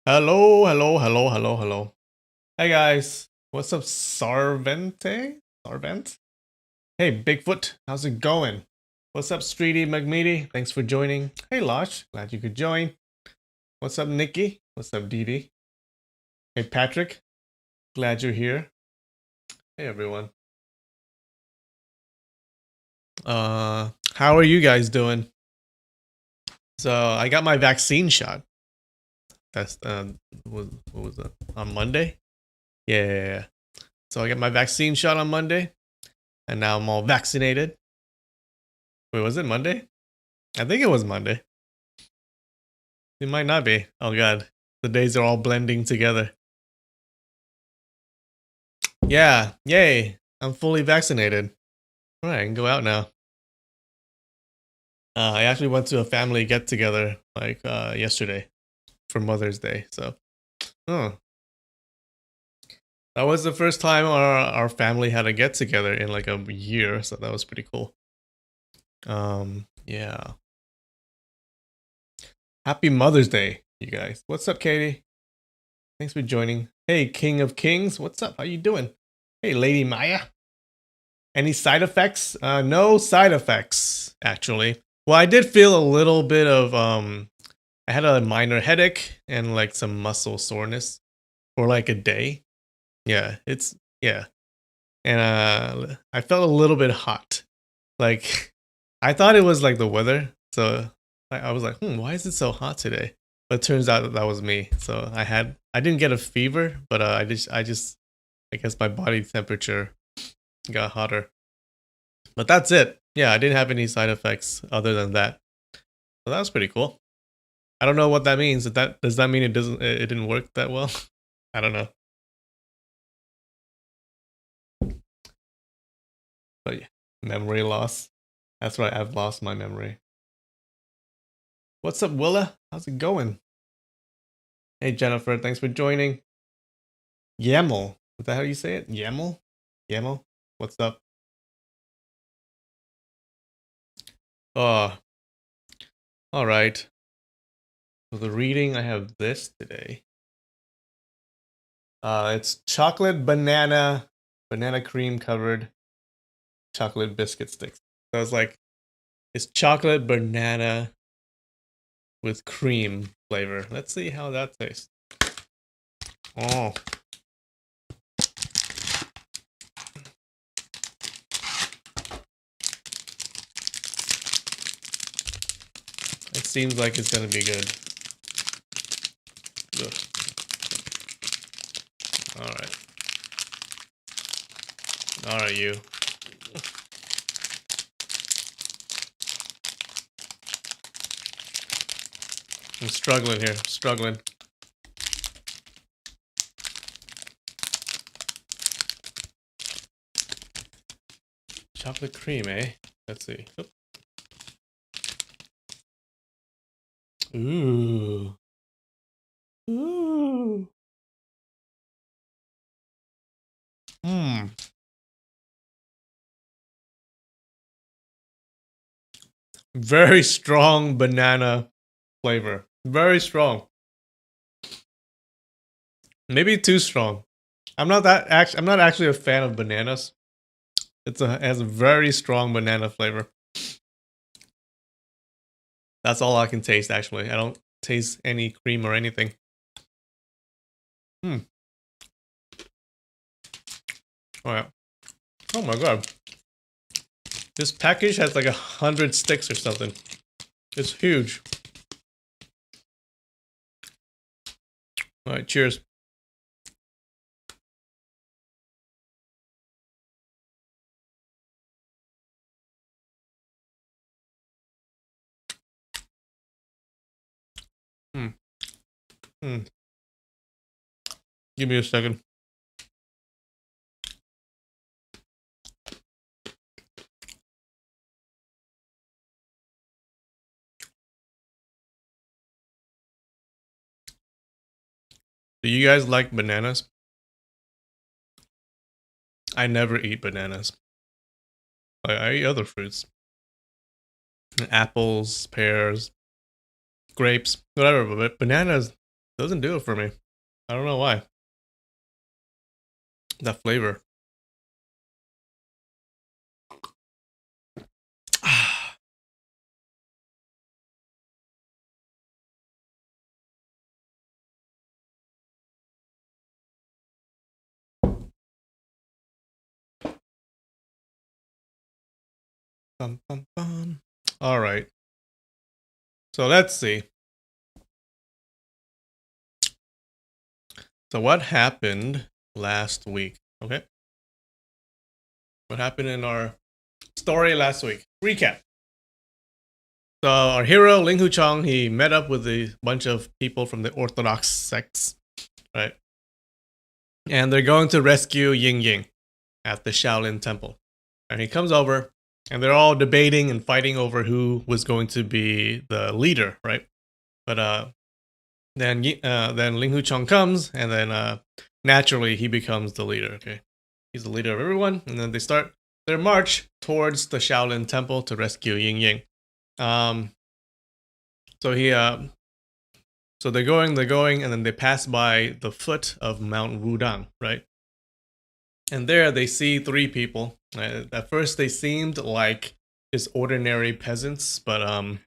Hello, hello, hello, hello, hello. Hey guys, what's up, Sarvente? Sarvent? Hey, Bigfoot, how's it going? What's up, Streety McMeaty? Thanks for joining. Hey, Losh, glad you could join. What's up, Nikki? What's up, Dee Dee? Hey, Patrick, glad you're here. Hey, everyone. How are you guys doing? So I got my vaccine shot. That's what was that? On Monday? Yeah. So I got my vaccine shot on Monday, and now I'm all vaccinated. Wait, was it Monday? I think it was Monday. It might not be. Oh god. The days are all blending together. Yeah. Yay. I'm fully vaccinated. Alright, I can go out now. I actually went to a family get together like yesterday for Mother's Day. So oh. That was the first time our family had a get together in like a year, so that was pretty cool. Yeah. Happy Mother's Day, you guys. What's up, Katie? Thanks for joining. Hey, King of Kings, what's up? How you doing? Hey, Lady Maya. Any side effects? No side effects, actually. Well, I did feel a little bit of I had a minor headache and like some muscle soreness for like a day. Yeah, yeah. And I felt a little bit hot. Like I thought it was like the weather. So I was like, why is it so hot today? But it turns out that was me. So I didn't get a fever, but I guess my body temperature got hotter. But that's it. Yeah, I didn't have any side effects other than that. So that was pretty cool. I don't know what that means. Does that mean it didn't work that well? I don't know. But yeah, memory loss. That's right, I've lost my memory. What's up, Willa? How's it going? Hey Jennifer, thanks for joining. Yaml. Is that how you say it? Yaml? Yaml? What's up? Oh, all right. So the reading, I have this today. It's chocolate banana cream covered chocolate biscuit sticks. So it's chocolate banana with cream flavor. Let's see how that tastes. Oh. It seems like it's gonna be good. Ugh. Alright. Alright, you. I'm struggling here. Struggling. Chocolate cream, eh? Let's see. Oop. Ooh. Ooh. Mmm. Very strong banana flavor. Very strong. Maybe too strong. I'm not actually a fan of bananas. It has a very strong banana flavor. That's all I can taste actually. I don't taste any cream or anything. Oh yeah. Oh my god. This package has like 100 sticks or something. It's huge. Alright, cheers. Give me a second. Do you guys like bananas? I never eat bananas. I eat other fruits. Apples, pears, grapes, whatever, but bananas, Doesn't do it for me. I don't know why. That flavor. Bum, bum, bum. All right. So let's see. So what happened last week? Okay. What happened in our story last week? Recap. So our hero Ling Hu Chong, he met up with a bunch of people from the Orthodox sects, right? And they're going to rescue Ying Ying at the Shaolin Temple. And he comes over, and they're all debating and fighting over who was going to be the leader, right? But then Ling Hu Chong comes, and then naturally he becomes the leader. Okay, he's the leader of everyone, and then they start their march towards the Shaolin Temple to rescue Ying Ying. Um, so he so they're going, and then they pass by the foot of Mount Wudang, right? And there they see three people. At first, they seemed like just ordinary peasants, but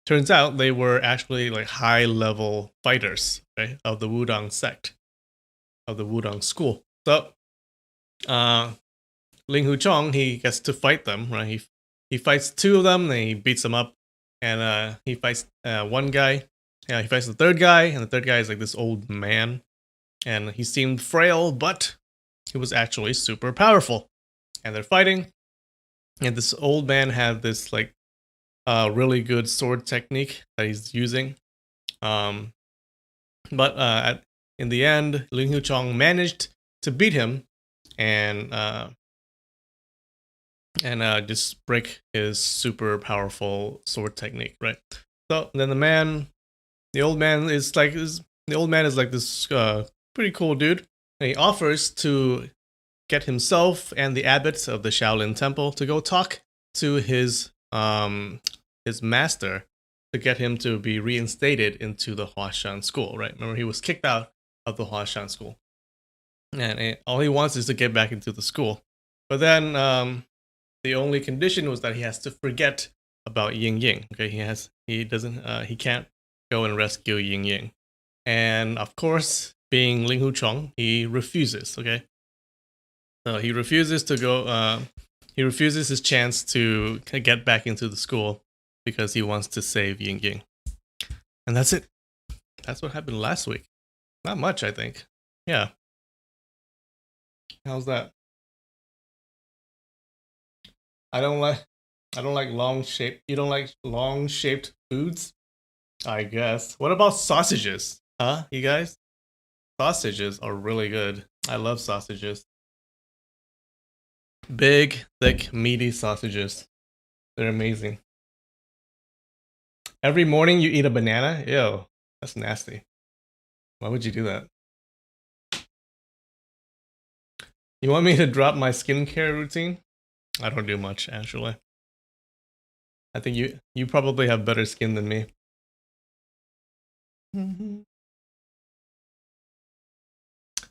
turns out they were actually like high level fighters, right, of the Wudang sect, of the Wudang school. So, Ling Hu Chong, he gets to fight them, right? He fights two of them, and he beats them up, and he fights one guy. Yeah, he fights the third guy, and the third guy is like this old man, and he seemed frail, but he was actually super powerful. And they're fighting, and this old man had this like really good sword technique that he's using. Um, but in the end, Ling Hu Chong managed to beat him and just break his super powerful sword technique, right? So then the old man is like this pretty cool dude, and he offers to get himself and the abbot of the Shaolin Temple to go talk to his master to get him to be reinstated into the Huashan school, right? Remember, he was kicked out of the Huashan school, and all he wants is to get back into the school. But then the only condition was that he has to forget about Ying Ying. Okay, he can't go and rescue Ying Ying, and of course, being Ling Hu Chong, he refuses. Okay, so he refuses to go. He refuses his chance to get back into the school because he wants to save Ying Ying, and that's it. That's what happened last week. Not much, I think. Yeah. How's that? I don't like. I don't like long shape. You don't like long shaped foods? I guess. What about sausages? Huh? You guys? Sausages are really good. I love sausages. Big, thick, meaty sausages. They're amazing. Every morning you eat a banana? Ew, that's nasty. Why would you do that? You want me to drop my skincare routine? I don't do much, actually. I think you probably have better skin than me.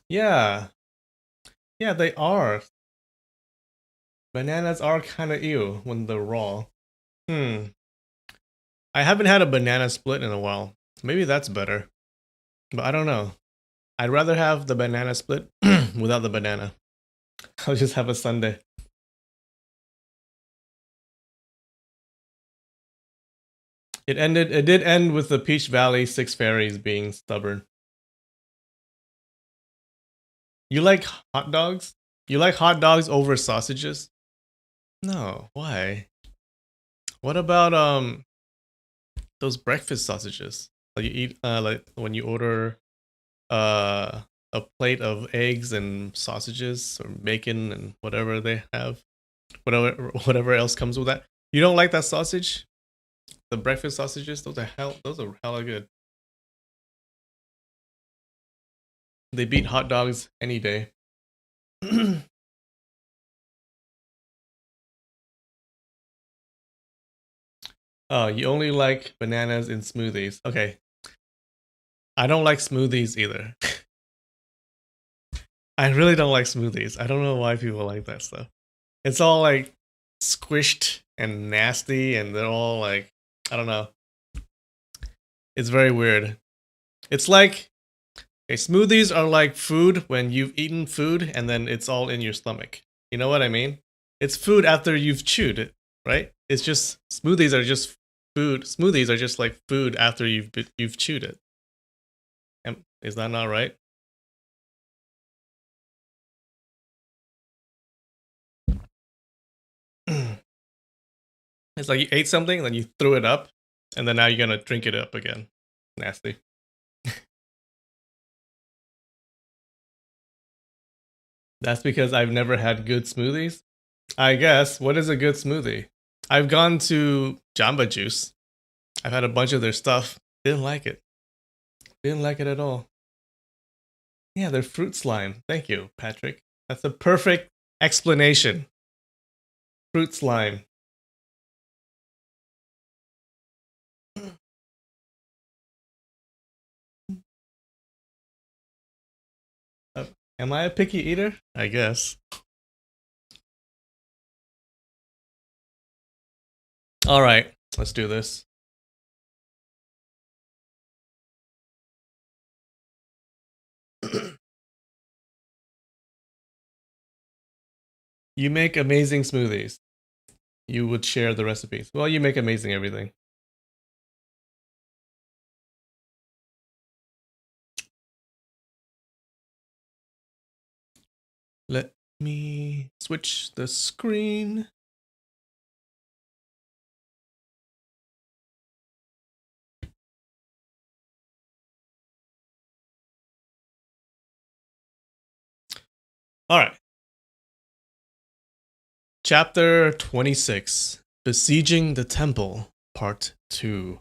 Yeah. Yeah, they are. Bananas are kind of ew when they're raw. Hmm. I haven't had a banana split in a while. Maybe that's better. But I don't know. I'd rather have the banana split without the banana. I'll just have a sundae. It did end with the Peach Valley Six Fairies being stubborn. You like hot dogs? You like hot dogs over sausages? No, why? What about those breakfast sausages? Like you eat like when you order a plate of eggs and sausages or bacon and whatever they have, whatever else comes with that. You don't like that sausage? The breakfast sausages? Those are hella good. They beat hot dogs any day. Oh, you only like bananas in smoothies. Okay. I don't like smoothies either. I really don't like smoothies. I don't know why people like that stuff. It's all like squished and nasty, and they're all like, I don't know. It's very weird. It's like, okay, smoothies are like food when you've eaten food and then it's all in your stomach. You know what I mean? It's food after you've chewed it, right? It's just smoothies are just food. Smoothies are just like food after you've chewed it. Is that not right? It's like you ate something, then you threw it up, and then now you're gonna drink it up again. Nasty. That's because I've never had good smoothies. I guess. What is a good smoothie? I've gone to Jamba Juice. I've had a bunch of their stuff. Didn't like it. Didn't like it at all. Yeah, they're fruit slime. Thank you, Patrick. That's a perfect explanation. Fruit slime. Uh, am I a picky eater? I guess. All right, let's do this. You make amazing smoothies. You would share the recipes. Well, you make amazing everything. Let me switch the screen. All right. Chapter 26, Besieging the Temple, Part 2.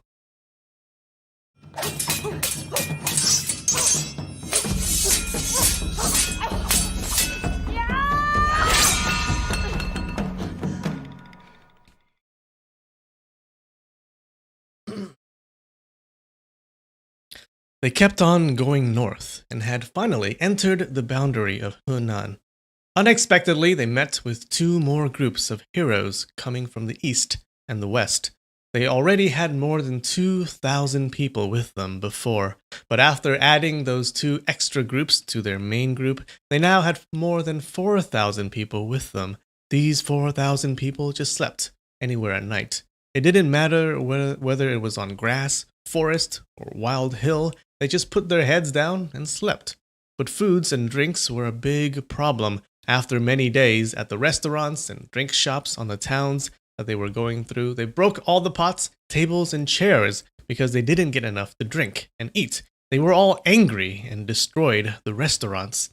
They kept on going north and had finally entered the boundary of Hunan. Unexpectedly, they met with two more groups of heroes coming from the east and the west. They already had more than 2,000 people with them before, but after adding those two extra groups to their main group, they now had more than 4,000 people with them. These 4,000 people just slept anywhere at night. It didn't matter whether it was on grass, forest, or wild hill, they just put their heads down and slept. But foods and drinks were a big problem. After many days at the restaurants and drink shops on the towns that they were going through, they broke all the pots, tables, and chairs because they didn't get enough to drink and eat. They were all angry and destroyed the restaurants.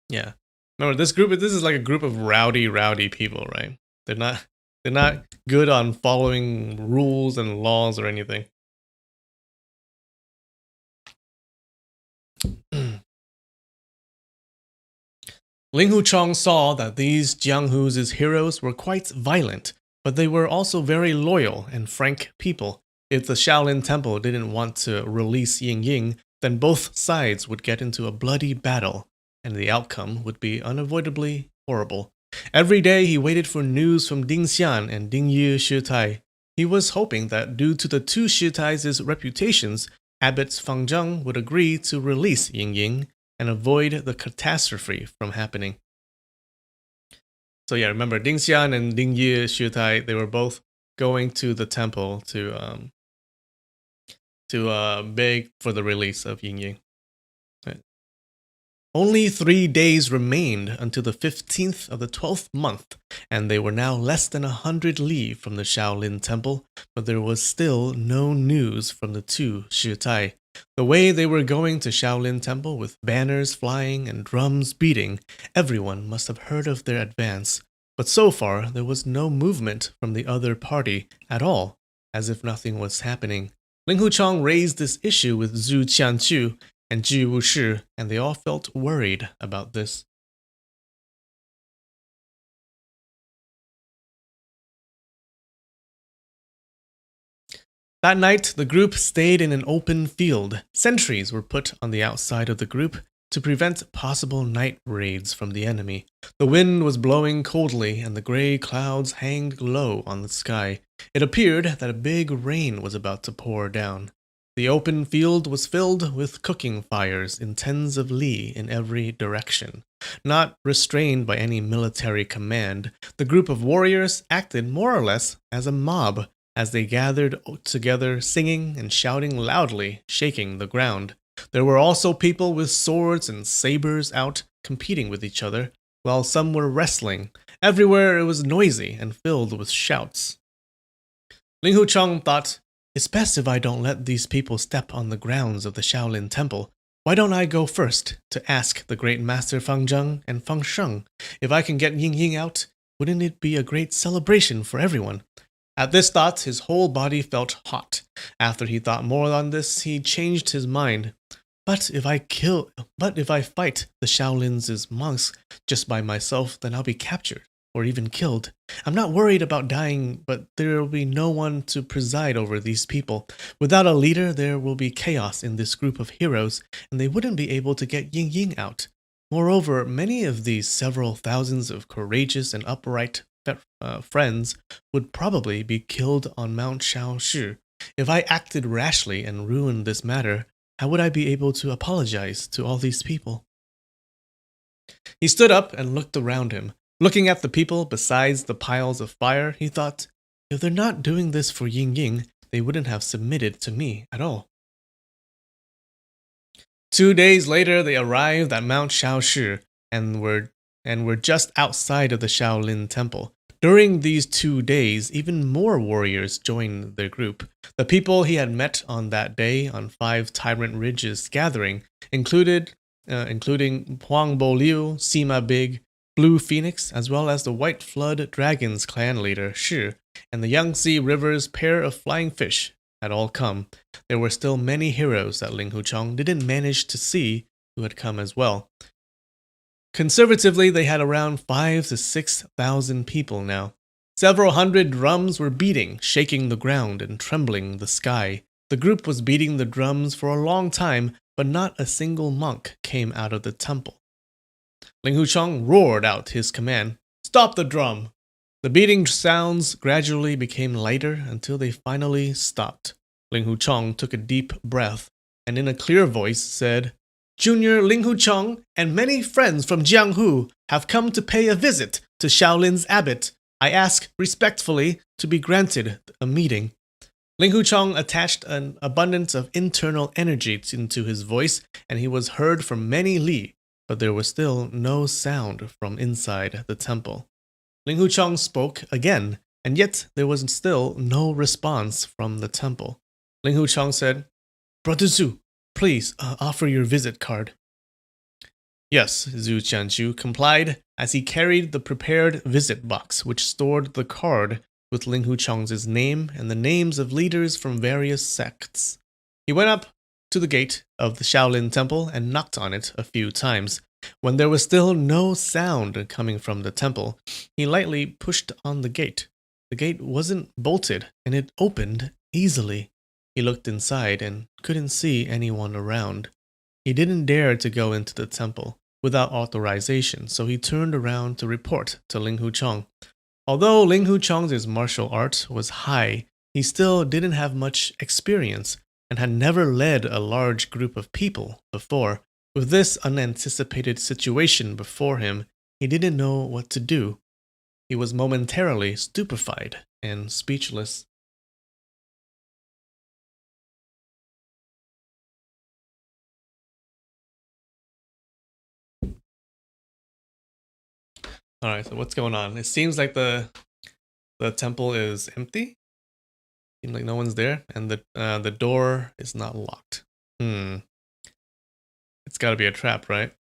Yeah. Remember, this is like a group of rowdy people, right? They're not good on following rules and laws or anything. Ling Huchong saw that these Jianghu's heroes were quite violent, but they were also very loyal and frank people. If the Shaolin Temple didn't want to release Ying Ying, then both sides would get into a bloody battle, and the outcome would be unavoidably horrible. Every day he waited for news from Ding Xian and Ding Yu Shitai. He was hoping that due to the two Shitai's reputations, Abbot Fang Zheng would agree to release Ying Ying and avoid the catastrophe from happening. So yeah, remember Ding Xian and Ding Yi Shutai, they were both going to the temple to beg for the release of Ying Ying. Right. Only 3 days remained until the 15th of the 12th month, and they were now less than 100 li from the Shaolin Temple, but there was still no news from the two Shutai. The way they were going to Shaolin Temple with banners flying and drums beating, everyone must have heard of their advance. But so far, there was no movement from the other party at all, as if nothing was happening. Ling Huchong raised this issue with Zhu Qianchu and Ji Wushi, and they all felt worried about this. That night, the group stayed in an open field. Sentries were put on the outside of the group to prevent possible night raids from the enemy. The wind was blowing coldly, and the gray clouds hung low on the sky. It appeared that a big rain was about to pour down. The open field was filled with cooking fires in tens of li in every direction. Not restrained by any military command, the group of warriors acted more or less as a mob as they gathered together, singing and shouting loudly, shaking the ground. There were also people with swords and sabers out competing with each other, while some were wrestling. Everywhere it was noisy and filled with shouts. Ling Hucheng thought, "It's best if I don't let these people step on the grounds of the Shaolin Temple. Why don't I go first to ask the great master Fang Zheng and Fang Sheng if I can get Ying Ying out? Wouldn't it be a great celebration for everyone?" At this thought, his whole body felt hot. After he thought more on this, he changed his mind. But if I fight the Shaolins' monks just by myself, then I'll be captured or even killed. I'm not worried about dying, but there will be no one to preside over these people. Without a leader, there will be chaos in this group of heroes, and they wouldn't be able to get Ying Ying out. Moreover, many of these several thousands of courageous and upright friends would probably be killed on Mount Shaoshi. If I acted rashly and ruined this matter, how would I be able to apologize to all these people? He stood up and looked around him. Looking at the people besides the piles of fire, he thought, if they're not doing this for Ying Ying, they wouldn't have submitted to me at all. 2 days later, they arrived at Mount Shaoshi and were just outside of the Shaolin Temple. During these 2 days, even more warriors joined their group. The people he had met on that day on 5 Tyrant Ridges gathering including Huang Bo Liu, Sima Big, Blue Phoenix, as well as the White Flood Dragons clan leader Shi, and the Yangtze River's pair of flying fish had all come. There were still many heroes that Ling Hucheng didn't manage to see who had come as well. Conservatively, they had around 5,000 to 6,000 people now. Several hundred drums were beating, shaking the ground and trembling the sky. The group was beating the drums for a long time, but not a single monk came out of the temple. Ling Hucheng roared out his command, "Stop the drum!" The beating sounds gradually became lighter until they finally stopped. Ling Hucheng took a deep breath and in a clear voice said, "Junior Ling Hucheng and many friends from Jianghu have come to pay a visit to Shaolin's abbot. I ask respectfully to be granted a meeting." Ling Hucheng attached an abundance of internal energy into his voice, and he was heard for many li, but there was still no sound from inside the temple. Ling Hucheng spoke again, and yet there was still no response from the temple. Ling Hucheng said, "Brother Zhu, please offer your visit card." Yes, Zhu Qianchu complied as he carried the prepared visit box, which stored the card with Ling Hucheng's name and the names of leaders from various sects. He went up to the gate of the Shaolin Temple and knocked on it a few times. When there was still no sound coming from the temple, he lightly pushed on the gate. The gate wasn't bolted, and it opened easily. He looked inside and couldn't see anyone around. He didn't dare to go into the temple without authorization, so he turned around to report to Ling Hucheng. Although Ling Hucheng's martial art was high, he still didn't have much experience and had never led a large group of people before. With this unanticipated situation before him, he didn't know what to do. He was momentarily stupefied and speechless. Alright, so what's going on? It seems like the temple is empty. Seems like no one's there, and the door is not locked. It's gotta be a trap, right?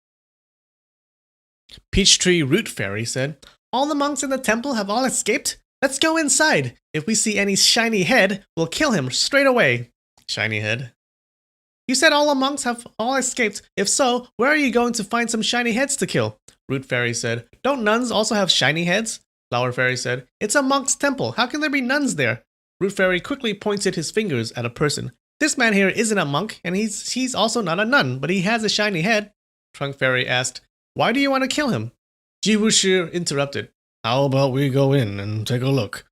Peachtree Root Fairy said, "All the monks in the temple have all escaped? Let's go inside. If we see any shiny head, we'll kill him straight away." Shiny head? "You said all the monks have all escaped. If so, where are you going to find some shiny heads to kill?" Root Fairy said, "Don't nuns also have shiny heads?" Flower Fairy said, "It's a monk's temple. How can there be nuns there?" Root Fairy quickly pointed his fingers at a person. This man here isn't a monk, and he's also not a nun, but he has a shiny head. Trunk Fairy asked, why do you want to kill him? Ji Wushi interrupted. How about we go in and take a look?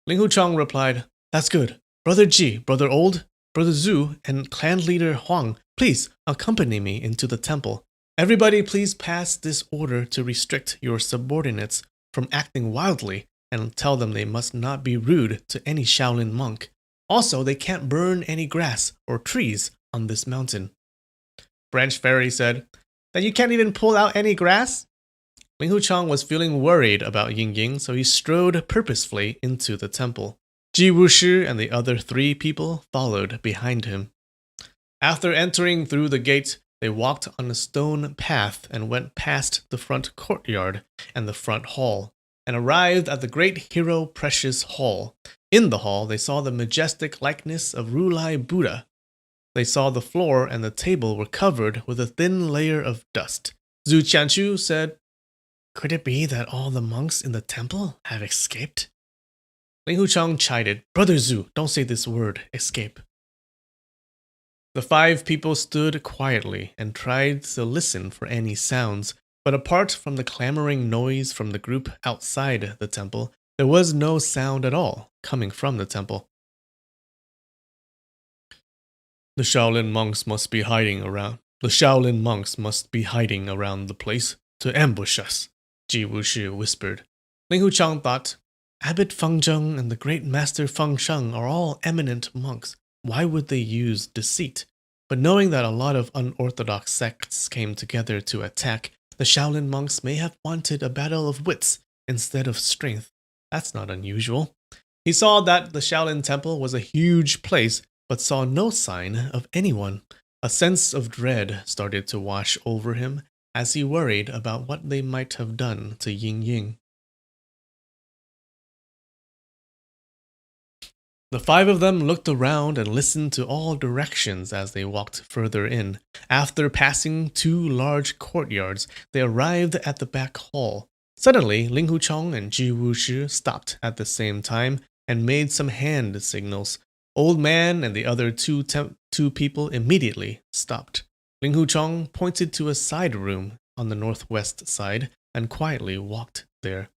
Ling Huchang replied, that's good. Brother Ji, Brother Old, Brother Zhu, and clan leader Huang, please accompany me into the temple. Everybody please pass this order to restrict your subordinates from acting wildly and tell them they must not be rude to any Shaolin monk. Also, they can't burn any grass or trees on this mountain. Branch Fairy said, that you can't even pull out any grass? Ling Huchang was feeling worried about Ying Ying, so he strode purposefully into the temple. Ji Wushi and the other 3 people followed behind him. After entering through the gate, they walked on a stone path and went past the front courtyard and the front hall, and arrived at the great hero Precious Hall. In the hall, they saw the majestic likeness of Rulai Buddha. They saw the floor and the table were covered with a thin layer of dust. Zhu Qianchu said, could it be that all the monks in the temple have escaped? Ling Huchang chided, Brother Zhu, don't say this word, escape. The 5 people stood quietly and tried to listen for any sounds, but apart from the clamoring noise from the group outside the temple, there was no sound at all coming from the temple. The Shaolin monks must be hiding around. The Shaolin monks must be hiding around the place to ambush us, Ji Wushi whispered. Ling Huchang thought, Abbot Feng Zheng and the great master Feng Sheng are all eminent monks. Why would they use deceit? But knowing that a lot of unorthodox sects came together to attack, the Shaolin monks may have wanted a battle of wits instead of strength. That's not unusual. He saw that the Shaolin temple was a huge place, but saw no sign of anyone. A sense of dread started to wash over him as he worried about what they might have done to Ying Ying. The 5 of them looked around and listened to all directions as they walked further in. After passing 2 large courtyards, they arrived at the back hall. Suddenly, Ling Huchang and Ji Wushi stopped at the same time and made some hand signals. Old Man and the other 2 people immediately stopped. Ling Huchang pointed to a side room on the northwest side and quietly walked there.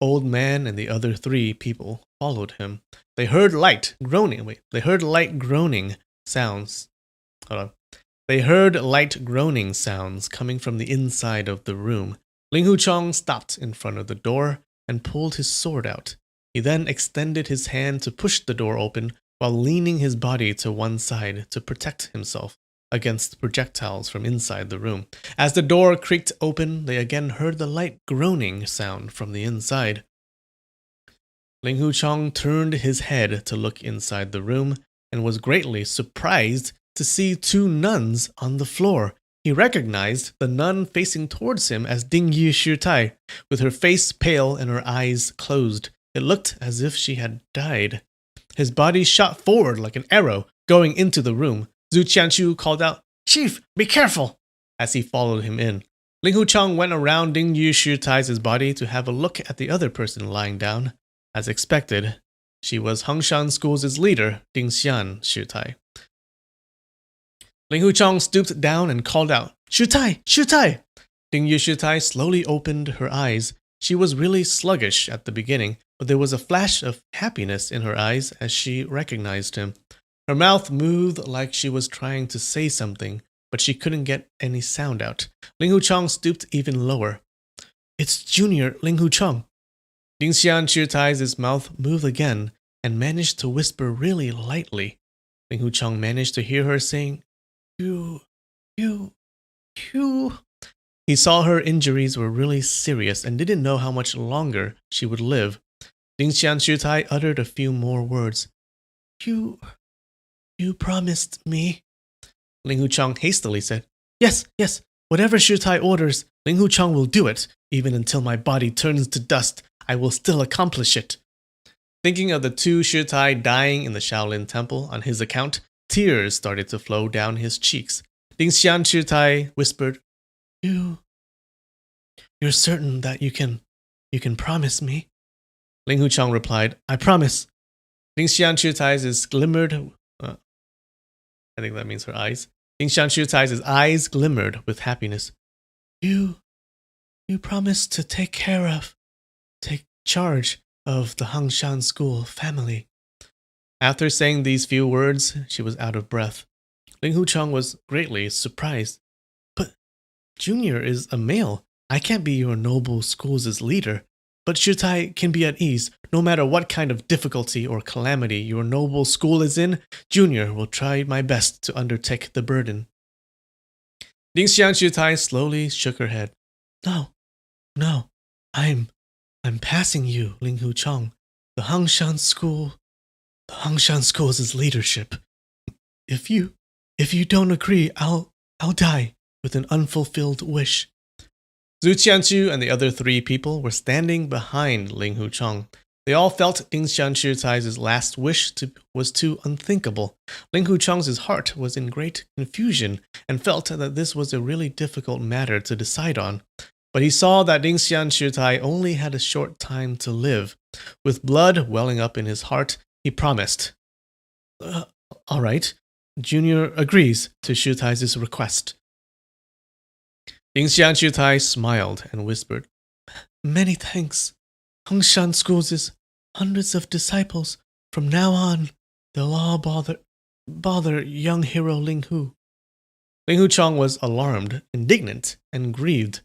Old Man and the other 3 people followed him. They heard light groaning. They heard light groaning sounds. They heard light groaning sounds coming from the inside of the room. Ling Huchang stopped in front of the door and pulled his sword out. He then extended his hand to push the door open while leaning his body to one side to protect himself against projectiles from inside the room. As the door creaked open, they again heard the light groaning sound from the inside. Ling Huchang turned his head to look inside the room and was greatly surprised to see 2 nuns on the floor. He recognized the nun facing towards him as Ding Yi Shitai, with her face pale and her eyes closed. It looked as if she had died. His body shot forward like an arrow, going into the room. Zhu Qianchu called out, Chief, be careful, as he followed him in. Ling Huchang went around Ding Yi Shitai's body to have a look at the other person lying down. As expected, she was Hengshan School's leader, Ding Xian Shitai. Ling Huchang stooped down and called out, Shitai! Shitai! Ding Yi Shitai slowly opened her eyes. She was really sluggish at the beginning, but there was a flash of happiness in her eyes as she recognized him. Her mouth moved like she was trying to say something, but she couldn't get any sound out. Ling Huchang stooped even lower. It's Junior Ling Huchang. Ding Xian Shitai's mouth moved again and managed to whisper really lightly. Ling Huchang managed to hear her saying, You. He saw her injuries were really serious and didn't know how much longer she would live. Ding Xian Shitai uttered a few more words. You promised me. Ling Huchang hastily said, Yes, whatever Shitai orders, Ling Huchang will do it. Even until my body turns to dust, I will still accomplish it. Thinking of the 2 Shitai dying in the Shaolin Temple on his account, tears started to flow down his cheeks. Ding Xian Shitai whispered, You're certain that you can promise me? Ling Huchang replied, I promise. Lingshan Chutai's glimmered. I think that means her eyes. Lingshan Chutai's eyes glimmered with happiness. You promised to take charge of the Hangshan school family. After saying these few words, she was out of breath. Ling Hucheng was greatly surprised. But Junior is a male. I can't be your noble school's leader. But Shutai can be at ease. No matter what kind of difficulty or calamity your noble school is in, Junior will try my best to undertake the burden. Lingshan Shutai slowly shook her head. No, I'm passing you, Ling Hucheng. The Hangshan school's leadership. If you don't agree, I'll die with an unfulfilled wish. Zhu Qianchu and the other 3 people were standing behind Ling Hucheng. They all felt Lingshan Chutai's last wish was too unthinkable. Ling Hucheng's heart was in great confusion and felt that this was a really difficult matter to decide on. But he saw that Lingshan Chutai only had a short time to live. With blood welling up in his heart, he promised. All right, Junior agrees to Shutai's request. Lingshan Chutai smiled and whispered, Many thanks. Hangshan School's hundreds of disciples. From now on, they'll all bother young hero Ling Hu. Ling Hucheng was alarmed, indignant, and grieved.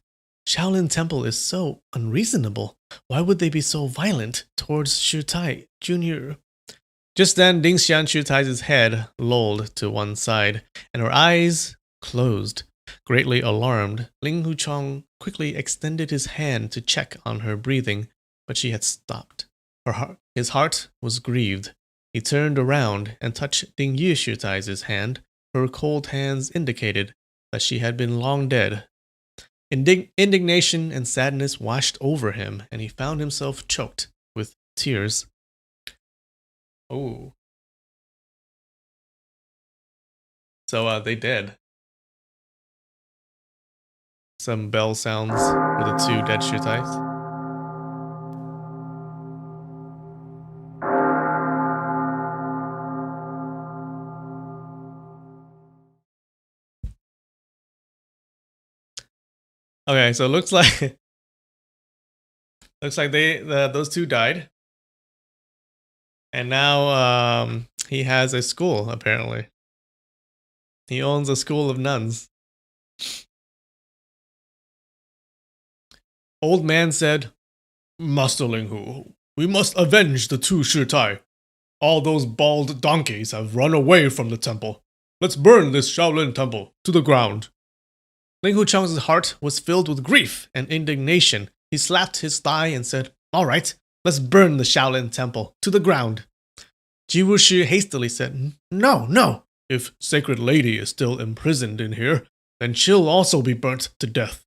Shaolin Temple is so unreasonable. Why would they be so violent towards Shutai, Junior? Just then, Lingshan Chutai's head lolled to one side, and her eyes closed. Greatly alarmed, Ling Hucheng quickly extended his hand to check on her breathing, but she had stopped. His heart was grieved. He turned around and touched Ding Yi Shutai's hand. Her cold hands indicated that she had been long dead. Indignation and sadness washed over him, and he found himself choked with tears. Oh. So, they did. Some bell sounds for the 2 dead Shutais. Okay, so it looks like those 2 died. And now he has a school, apparently. He owns a school of nuns. Old man said, Master Ling Hu, we must avenge the 2 Shutai. All those bald donkeys have run away from the temple. Let's burn this Shaolin temple to the ground. Ling Hucheng's heart was filled with grief and indignation. He slapped his thigh and said, All right, let's burn the Shaolin temple to the ground. Ji Wushi hastily said, No. If Sacred Lady is still imprisoned in here, then she'll also be burnt to death.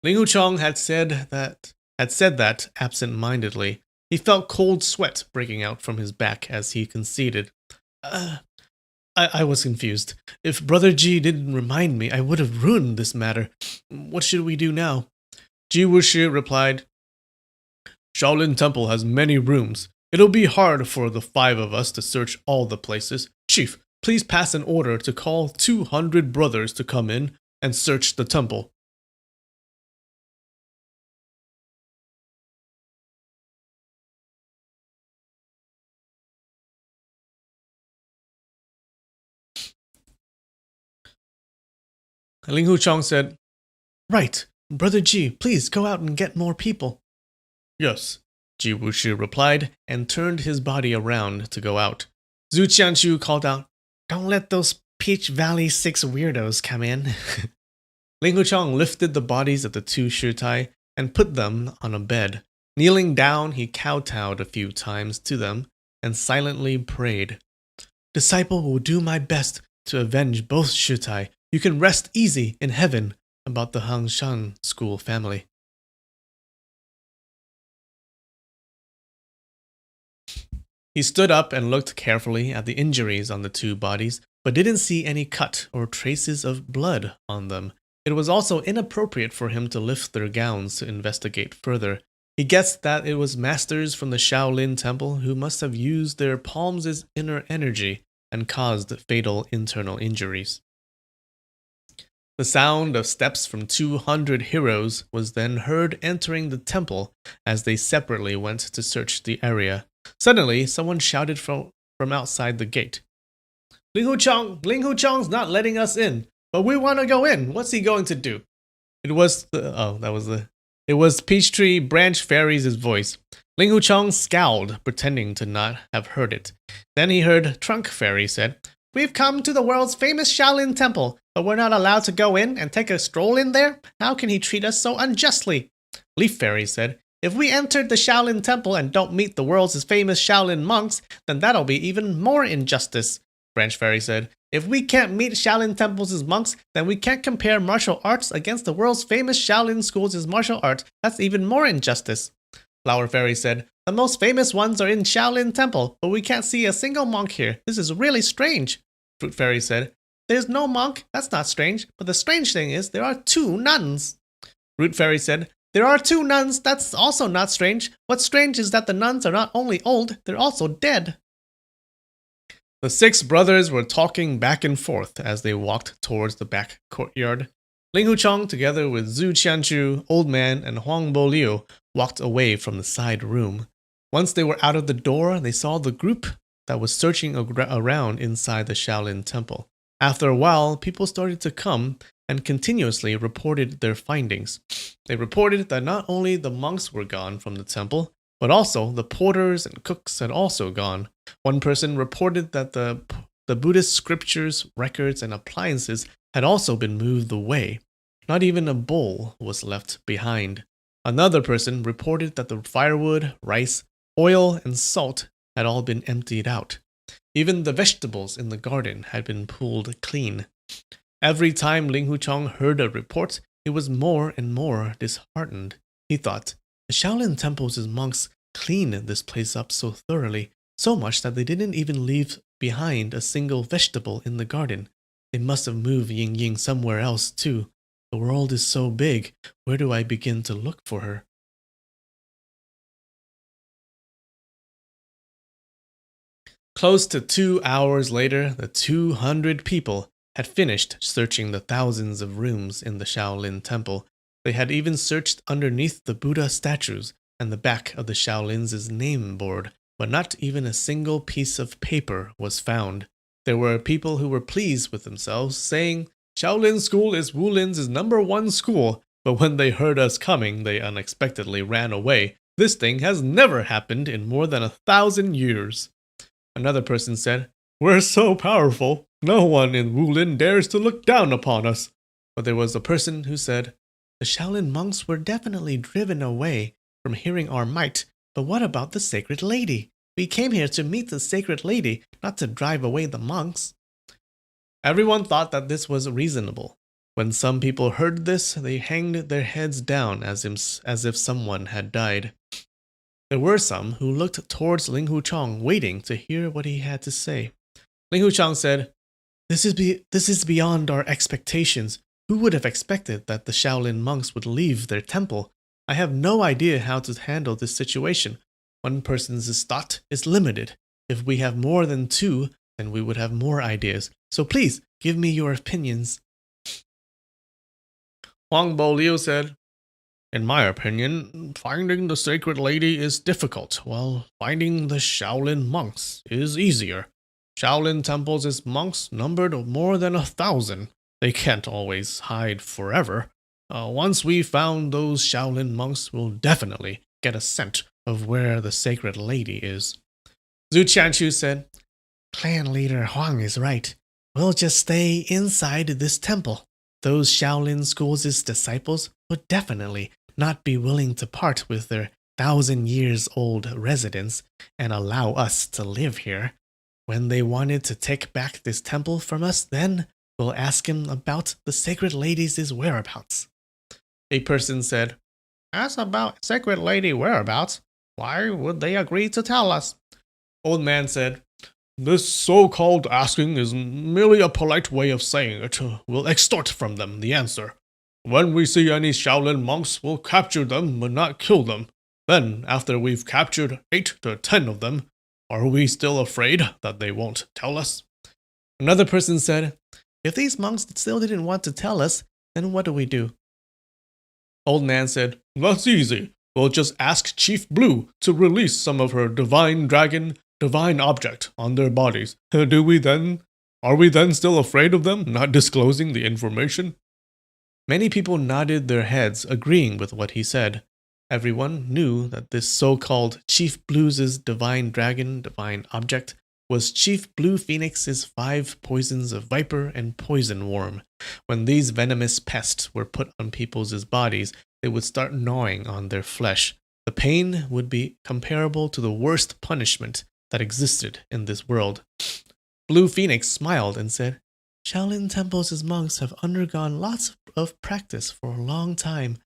Ling Hucheng had said that absent-mindedly. He felt cold sweat breaking out from his back as he conceded. I was confused. If Brother Ji didn't remind me, I would have ruined this matter. What should we do now? Ji Wushi replied, Shaolin Temple has many rooms. It'll be hard for the 5 of us to search all the places. Chief, please pass an order to call 200 brothers to come in and search the temple. Ling Hucheng said, Right, Brother Ji, please go out and get more people. Yes, Ji Wushi replied and turned his body around to go out. Zhu Qianchu called out, Don't let those Peach Valley 6 weirdos come in. Ling Hucheng lifted the bodies of the 2 Shutai and put them on a bed. Kneeling down, he kowtowed a few times to them and silently prayed. Disciple will do my best to avenge both Shutai. You can rest easy in heaven about the Hangshan school family. He stood up and looked carefully at the injuries on the 2 bodies, but didn't see any cut or traces of blood on them. It was also inappropriate for him to lift their gowns to investigate further. He guessed that it was masters from the Shaolin Temple who must have used their palms' inner energy and caused fatal internal injuries. The sound of steps from 200 heroes was then heard entering the temple as they separately went to search the area. Suddenly, someone shouted from outside the gate. Ling Hu Chong's not letting us in, but we want to go in. What's he going to do? It was Peachtree Branch Fairy's voice. Ling Hu Chong scowled, pretending to not have heard it. Then he heard Trunk Fairy said, "We've come to the world's famous Shaolin Temple, but we're not allowed to go in and take a stroll in there? How can he treat us so unjustly?" Leaf Fairy said, "If we entered the Shaolin Temple and don't meet the world's famous Shaolin monks, then that'll be even more injustice." Branch Fairy said, "If we can't meet Shaolin Temple's monks, then we can't compare martial arts against the world's famous Shaolin school's martial art. That's even more injustice." Flower Fairy said, "The most famous ones are in Shaolin Temple, but we can't see a single monk here. This is really strange." Fruit Fairy said, "There's no monk. That's not strange. But the strange thing is there are 2 nuns." Root Fairy said, "There are 2 nuns. That's also not strange. What's strange is that the nuns are not only old, they're also dead." The 6 brothers were talking back and forth as they walked towards the back courtyard. Ling Hu Chong, together with Zhu Qianchu, Old Man, and Huang Bo Liu, walked away from the side room. Once they were out of the door, they saw the group that was searching around inside the Shaolin Temple. After a while, people started to come and continuously reported their findings. They reported that not only the monks were gone from the temple, but also the porters and cooks had also gone. One person reported that the Buddhist scriptures, records, and appliances had also been moved away. Not even a bowl was left behind. Another person reported that the firewood, rice, oil, and salt had all been emptied out. Even the vegetables in the garden had been pulled clean. Every time Ling Hu Chong heard a report, he was more and more disheartened. He thought, the Shaolin Temple's monks cleaned this place up so thoroughly, so much that they didn't even leave behind a single vegetable in the garden. They must have moved Ying Ying somewhere else too. The world is so big, where do I begin to look for her? Close to 2 hours later, the 200 people had finished searching the thousands of rooms in the Shaolin Temple. They had even searched underneath the Buddha statues and the back of the Shaolin's name board, but not even a single piece of paper was found. There were people who were pleased with themselves, saying, "Shaolin School is Wulin's #1 school," but when they heard us coming, they unexpectedly ran away. "This thing has never happened in more than 1,000 years." Another person said, "We're so powerful, no one in Wulin dares to look down upon us." But there was a person who said, "The Shaolin monks were definitely driven away from hearing our might, but what about the Sacred Lady? We came here to meet the Sacred Lady, not to drive away the monks." Everyone thought that this was reasonable. When some people heard this, they hanged their heads down as if someone had died. There were some who looked towards Ling Hu Chong, waiting to hear what he had to say. Ling Hu Chong said, This is beyond our expectations. Who would have expected that the Shaolin monks would leave their temple? I have no idea how to handle this situation. One person's thought is limited. If we have more than 2, then we would have more ideas. So please, give me your opinions." Huang Bo Liu said, "In my opinion, finding the Sacred Lady is difficult, while finding the Shaolin monks is easier. Shaolin Temple's monks numbered more than 1,000. They can't always hide forever. Once we found those Shaolin monks, we'll definitely get a scent of where the Sacred Lady is." Zhu Qianchu said, "Clan leader Huang is right. We'll just stay inside this temple. Those Shaolin school's disciples would definitely not be willing to part with their 1,000-years-old residence and allow us to live here. When they wanted to take back this temple from us, then we'll ask him about the Sacred Lady's whereabouts." A person said, "As about Sacred Lady whereabouts, why would they agree to tell us?" Old Man said, "This so-called asking is merely a polite way of saying it. We'll extort from them the answer. When we see any Shaolin monks, we'll capture them but not kill them. Then, after we've captured 8 to 10 of them, are we still afraid that they won't tell us? Another person said, if these monks still didn't want to tell us, then what do we do? Old Nan said, that's easy. We'll just ask Chief Blue to release some of her divine dragon, divine object on their bodies. Are we then still afraid of them not disclosing the information? Many people nodded their heads, agreeing with what he said. Everyone knew that this so-called Chief Blue's divine dragon, divine object, was Chief Blue Phoenix's 5 poisons of viper and poison worm. When these venomous pests were put on people's bodies, they would start gnawing on their flesh. The pain would be comparable to the worst punishment that existed in this world. Blue Phoenix smiled and said, Shaolin Temple's monks have undergone lots of practice for a long time.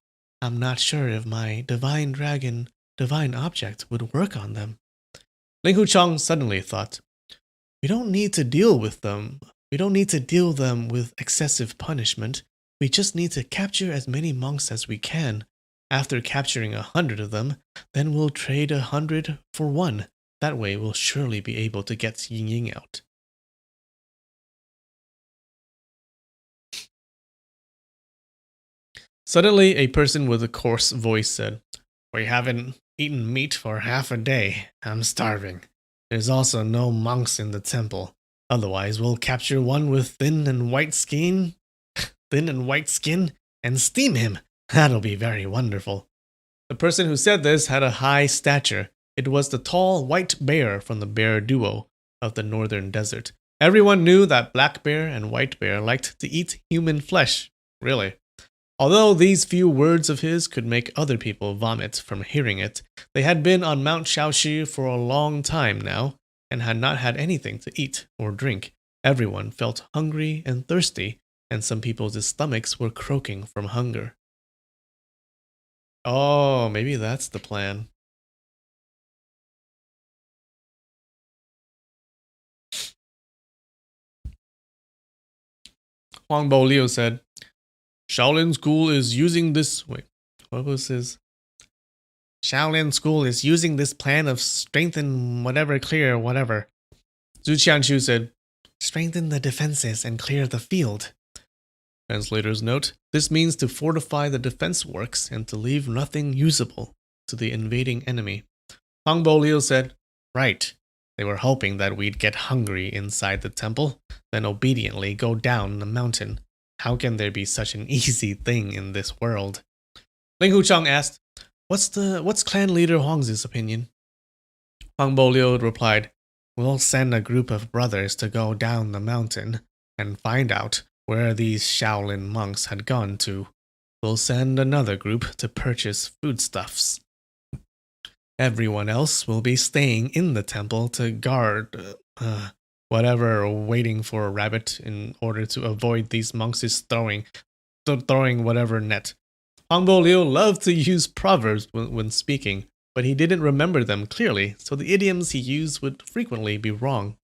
I'm not sure if my divine dragon, divine object would work on them. Ling Huchang suddenly thought, we don't need to deal with them. We don't need to deal them with excessive punishment. We just need to capture as many monks as we can. After capturing 100 of them, then we'll trade 100 for 1. That way we'll surely be able to get Ying Ying out. Suddenly, a person with a coarse voice said, we haven't eaten meat for half a day. I'm starving. There's also no monks in the temple. Otherwise, we'll capture one with thin and white skin, and steam him. That'll be very wonderful. The person who said this had a high stature. It was the tall white bear from the bear duo of the northern desert. Everyone knew that black bear and white bear liked to eat human flesh. Really. Although these few words of his could make other people vomit from hearing it, they had been on Mount Shaoxi for a long time now, and had not had anything to eat or drink. Everyone felt hungry and thirsty, and some people's stomachs were croaking from hunger. Oh, maybe that's the plan. Huang Bo Liu said, Shaolin School is using this... Wait, what was his... Shaolin School is using this plan of strengthen whatever, clear whatever. Zhu Qianchu said, strengthen the defenses and clear the field. Translator's note, this means to fortify the defense works and to leave nothing usable to the invading enemy. Huang Bo Liu said, right. They were hoping that we'd get hungry inside the temple, then obediently go down the mountain. How can there be such an easy thing in this world? Ling Huchang asked, What's clan leader Huang's opinion? Huang Bo Liu replied, we'll send a group of brothers to go down the mountain and find out where these Shaolin monks had gone to. We'll send another group to purchase foodstuffs. Everyone else will be staying in the temple to guard whatever, waiting for a rabbit in order to avoid these monks throwing whatever net. Huang Bo Liu loved to use proverbs when speaking, but he didn't remember them clearly, so the idioms he used would frequently be wrong.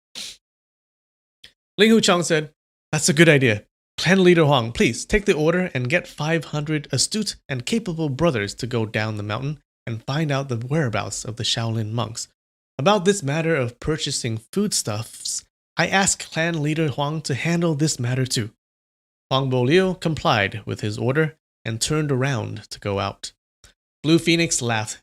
Ling Huchang said, that's a good idea. Clan leader Huang, please take the order and get 500 astute and capable brothers to go down the mountain and find out the whereabouts of the Shaolin monks. About this matter of purchasing foodstuffs, I asked clan leader Huang to handle this matter too. Huang Bo Liu complied with his order and turned around to go out. Blue Phoenix laughed.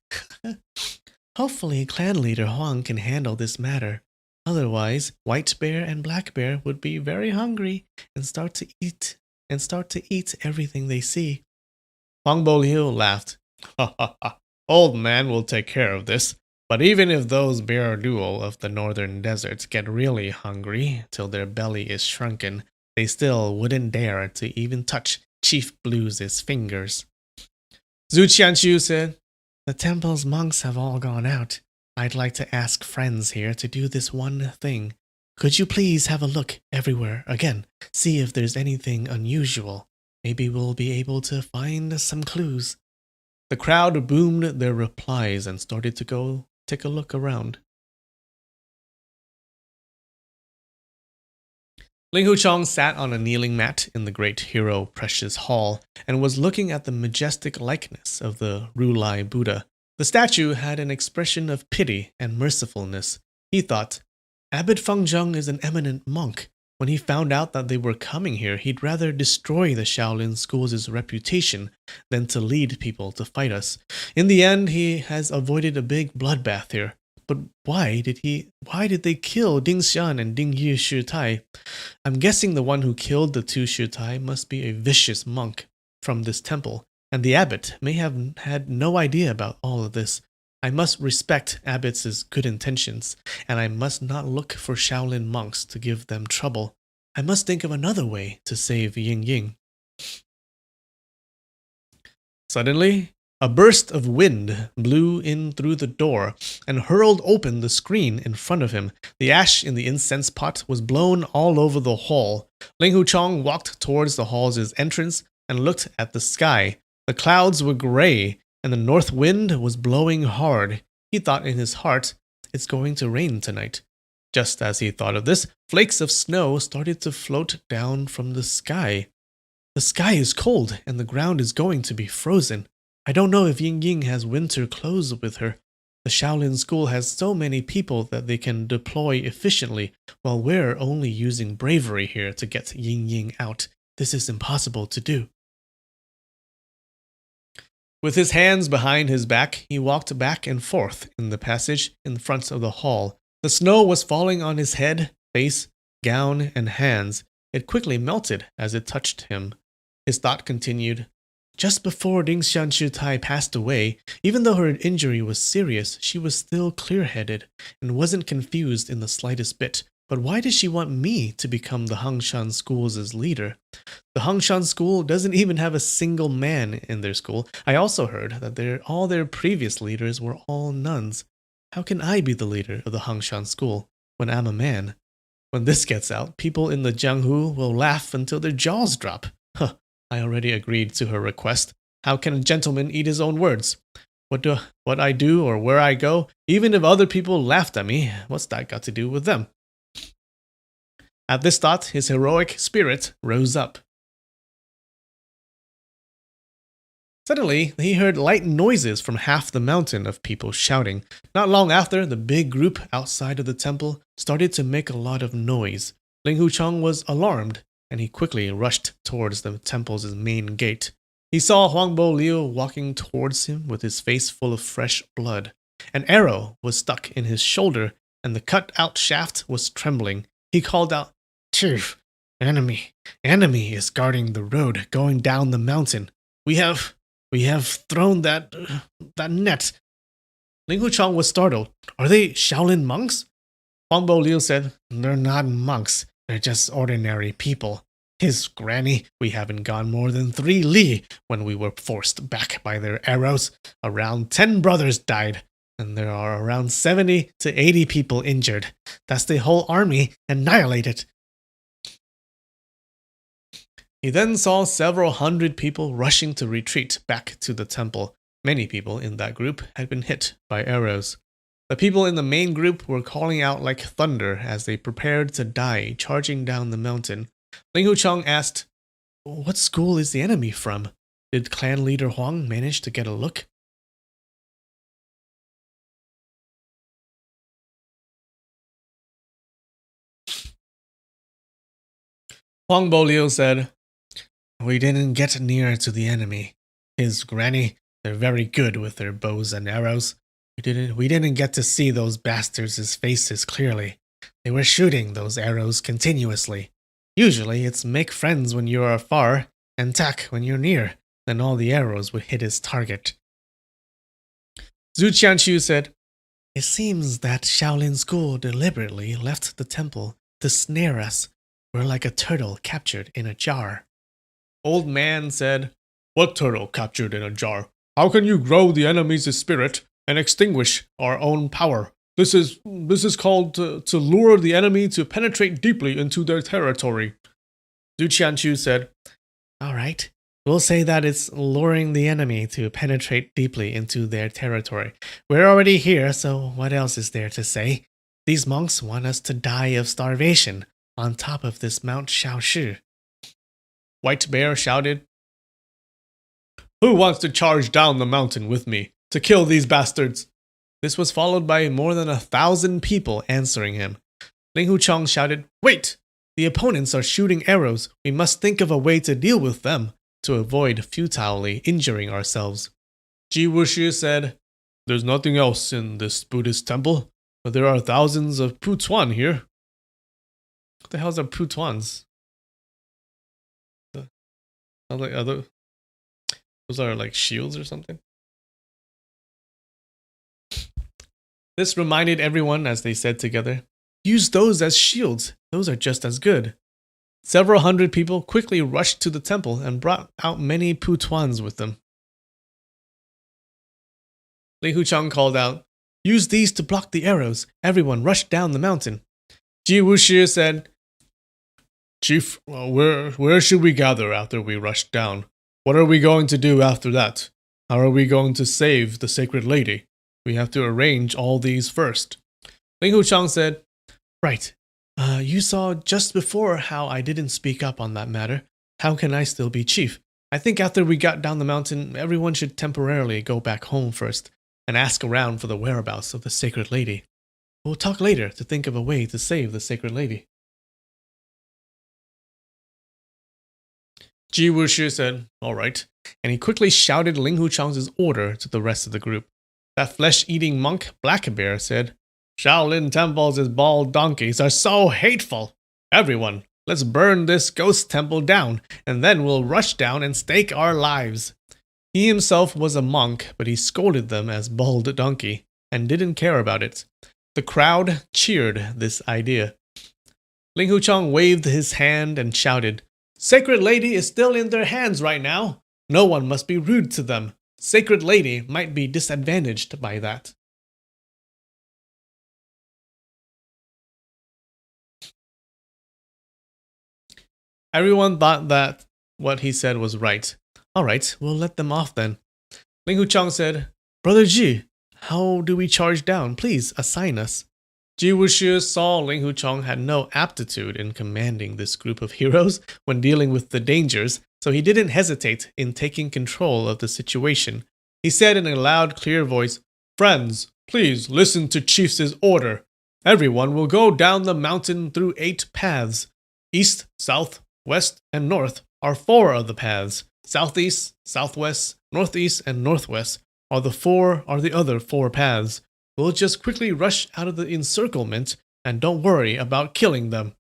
Hopefully clan leader Huang can handle this matter. Otherwise, White Bear and Black Bear would be very hungry and start to eat everything they see. Huang Bo Liu laughed. Old man will take care of this. But even if those bear duo of the northern deserts get really hungry till their belly is shrunken, they still wouldn't dare to even touch Chief Blue's fingers. Zhu Qianchu said, the temple's monks have all gone out. I'd like to ask friends here to do this one thing. Could you please have a look everywhere again, see if there's anything unusual? Maybe we'll be able to find some clues. The crowd boomed their replies and started to go take a look around. Ling Huchang sat on a kneeling mat in the great hero Precious Hall and was looking at the majestic likeness of the Rulai Buddha. The statue had an expression of pity and mercifulness. He thought, Abbot Fengzheng is an eminent monk. When he found out that they were coming here, he'd rather destroy the Shaolin School's reputation than to lead people to fight us. In the end, he has avoided a big bloodbath here. But why did they kill Ding Xian and Ding Yi Shitai? I'm guessing the one who killed the two Shitai must be a vicious monk from this temple, and the abbot may have had no idea about all of this. I must respect abbots' good intentions, and I must not look for Shaolin monks to give them trouble. I must think of another way to save Ying Ying. Suddenly, a burst of wind blew in through the door and hurled open the screen in front of him. The ash in the incense pot was blown all over the hall. Ling Huchong walked towards the hall's entrance and looked at the sky. The clouds were gray, and the north wind was blowing hard. He thought in his heart, it's going to rain tonight. Just as he thought of this, flakes of snow started to float down from the sky. The sky is cold, and the ground is going to be frozen. I don't know if Ying Ying has winter clothes with her. The Shaolin School has so many people that they can deploy efficiently, while we're only using bravery here to get Ying Ying out. This is impossible to do. With his hands behind his back, he walked back and forth in the passage in front of the hall. The snow was falling on his head, face, gown, and hands. It quickly melted as it touched him. His thought continued. Just before Ding Xian Shitai passed away, even though her injury was serious, she was still clear-headed and wasn't confused in the slightest bit. But why does she want me to become the Hangshan School's leader? The Hangshan School doesn't even have a single man in their school. I also heard that all their previous leaders were all nuns. How can I be the leader of the Hangshan School when I'm a man? When this gets out, people in the Jianghu will laugh until their jaws drop. Huh, I already agreed to her request. How can a gentleman eat his own words? What I do or where I go, even if other people laughed at me, what's that got to do with them? At this thought, his heroic spirit rose up. Suddenly, he heard light noises from half the mountain of people shouting. Not long after, the big group outside of the temple started to make a lot of noise. Ling Huchong was alarmed, and he quickly rushed towards the temple's main gate. He saw Huangbo Liu walking towards him with his face full of fresh blood. An arrow was stuck in his shoulder, and the cut-out shaft was trembling. He called out, Chief, enemy is guarding the road going down the mountain. We have thrown that net. Ling Huchong was startled. Are they Shaolin monks? Huangbo Liu said, They're not monks. They're just ordinary people. His granny, we haven't gone more than 3 li when we were forced back by their arrows. Around 10 brothers died, and there are around 70 to 80 people injured. That's the whole army annihilated. He then saw several hundred people rushing to retreat back to the temple. Many people in that group had been hit by arrows. The people in the main group were calling out like thunder as they prepared to die, charging down the mountain. Ling Huchong asked, What school is the enemy from? Did clan leader Huang manage to get a look? Huangbo Liu said, We didn't get near to the enemy. His granny, they're very good with their bows and arrows. We didn't get to see those bastards' faces clearly. They were shooting those arrows continuously. Usually it's make friends when you are far and attack when you're near. Then all the arrows would hit his target. Zhu Qianqiu said, It seems that Shaolin School deliberately left the temple to snare us. We're like a turtle captured in a jar. Old man said, What turtle captured in a jar? How can you grow the enemy's spirit and extinguish our own power? This is called to lure the enemy to penetrate deeply into their territory. Zhu Qianqiu said, All right, we'll say that it's luring the enemy to penetrate deeply into their territory. We're already here, so what else is there to say? These monks want us to die of starvation on top of this Mount Shaoshi. White Bear shouted, Who wants to charge down the mountain with me? to kill these bastards. This was followed by more than 1,000 people answering him. Ling Huchang shouted, "Wait! The opponents are shooting arrows. We must think of a way to deal with them, to avoid futilely injuring ourselves." Ji Wushi said, "There's nothing else in this Buddhist temple, but there are thousands of putuan here." What the hell's are putuans? Those are like shields or something? This reminded everyone as they said together, "Use those as shields. Those are just as good." Several hundred people quickly rushed to the temple and brought out many putuans with them. Ling Huchang called out, "Use these to block the arrows." Everyone rushed down the mountain. Ji Wushi said, "Chief, where should we gather after we rush down? What are we going to do after that? How are we going to save the sacred lady? We have to arrange all these first." Ling Huchang said, "Right. You saw just before how I didn't speak up on that matter. How can I still be chief? I think after we got down the mountain, everyone should temporarily go back home first and ask around for the whereabouts of the sacred lady. We'll talk later to think of a way to save the sacred lady." Ji Wushi said, "All right," and he quickly shouted Ling Huchang's order to the rest of the group. That flesh-eating monk, Black Bear, said, "Shaolin temples' bald donkeys are so hateful. Everyone, let's burn this ghost temple down, and then we'll rush down and stake our lives." He himself was a monk, but he scolded them as bald donkey, and didn't care about it. The crowd cheered this idea. Ling Huchang waved his hand and shouted, "Sacred Lady is still in their hands right now. No one must be rude to them. Sacred Lady might be disadvantaged by that." Everyone thought that what he said was right. "All right, we'll let them off then." Ling Huchang said, "Brother Ji, how do we charge down? Please assign us." Ji Wushi saw Ling Huchang had no aptitude in commanding this group of heroes when dealing with the dangers, so he didn't hesitate in taking control of the situation. He said in a loud, clear voice, "Friends, please listen to Chief's order. Everyone will go down the mountain through 8 paths. East, south, west, and north are 4 of the paths. Southeast, southwest, northeast, and northwest are the other 4 paths. We'll just quickly rush out of the encirclement and don't worry about killing them."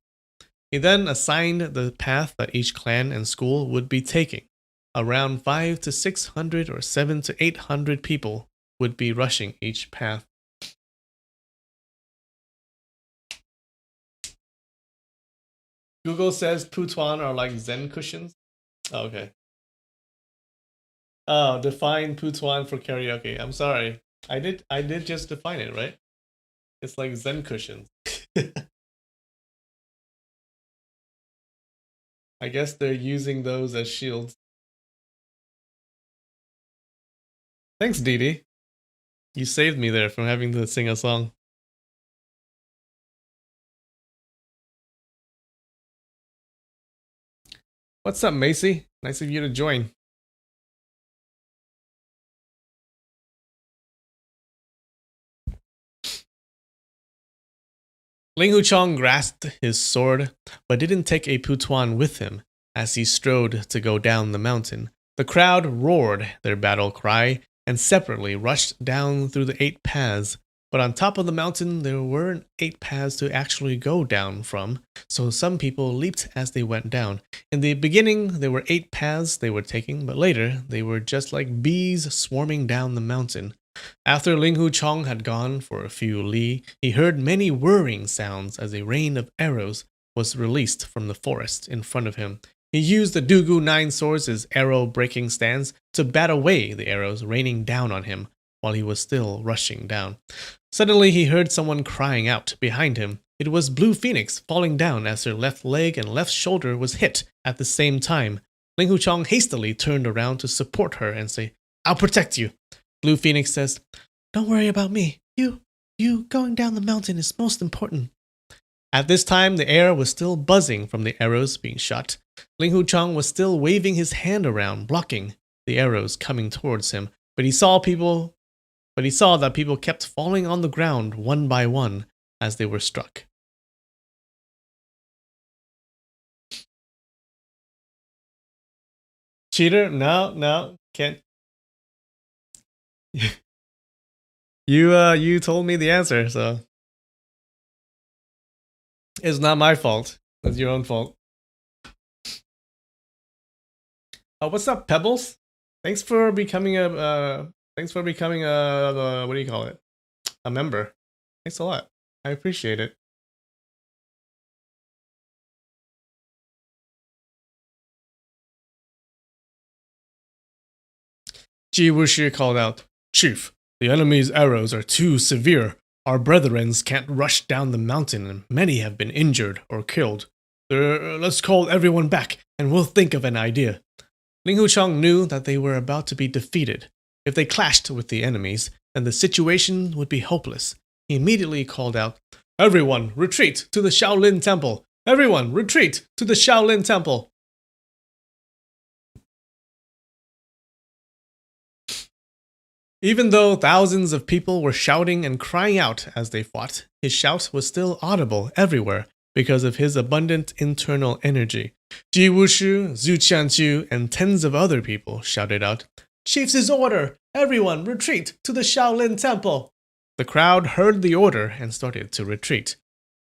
He then assigned the path that each clan and school would be taking. Around 500 to 600 or 700 to 800 people would be rushing each path. Google says putuan are like Zen cushions. Oh, okay. Oh, define putuan for karaoke. I'm sorry. I did just define it, right? It's like Zen cushions. I guess they're using those as shields. Thanks, Dee Dee. You saved me there from having to sing a song. What's up, Macy? Nice of you to join. Ling Huchang grasped his sword, but didn't take a putuan with him as he strode to go down the mountain. The crowd roared their battle cry and separately rushed down through the 8 paths. But on top of the mountain, there weren't 8 paths to actually go down from, so some people leaped as they went down. In the beginning, there were 8 paths they were taking, but later, they were just like bees swarming down the mountain. After Ling Huchang had gone for a few li, he heard many whirring sounds as a rain of arrows was released from the forest in front of him. He used the Dugu 9 swords as arrow-breaking stands to bat away the arrows raining down on him while he was still rushing down. Suddenly, he heard someone crying out behind him. It was Blue Phoenix falling down as her left leg and left shoulder was hit at the same time. Ling Huchang hastily turned around to support her and say, "I'll protect you." Blue Phoenix says, "Don't worry about me. You going down the mountain is most important." At this time, the air was still buzzing from the arrows being shot. Ling Huchang was still waving his hand around, blocking the arrows coming towards him, but he saw people but he saw that people kept falling on the ground one by one as they were struck. Cheater? No, can't. You told me the answer, so it's not my fault. It's your own fault. Oh, what's up, Pebbles? Thanks for becoming a what do you call it? A member. Thanks a lot. I appreciate it. Ji Wuxi called out, Chief, the enemy's arrows are too severe. Our brethrens can't rush down the mountain, and many have been injured or killed. Let's call everyone back, and we'll think of an idea. Ling Hucheng knew that they were about to be defeated. If they clashed with the enemies, then the situation would be hopeless. He immediately called out, Everyone, retreat to the Shaolin Temple! Everyone, retreat to the Shaolin Temple! Even though thousands of people were shouting and crying out as they fought, his shout was still audible everywhere because of his abundant internal energy. Ji Wushu, Zhu Qianqiu, and tens of other people shouted out, Chief's order! Everyone retreat to the Shaolin Temple! The crowd heard the order and started to retreat.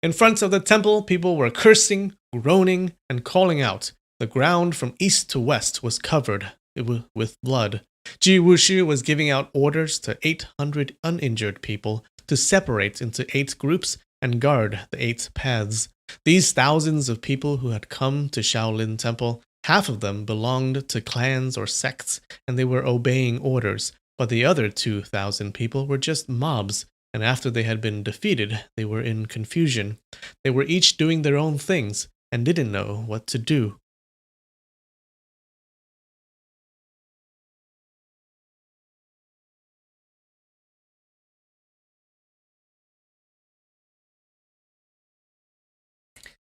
In front of the temple, people were cursing, groaning, and calling out. The ground from east to west was covered with blood. Ji Wushu was giving out orders to 800 uninjured people to separate into 8 groups and guard the 8 paths. These thousands of people who had come to Shaolin Temple, half of them belonged to clans or sects, and they were obeying orders, but the other 2,000 people were just mobs, and after they had been defeated, they were in confusion. They were each doing their own things, and didn't know what to do.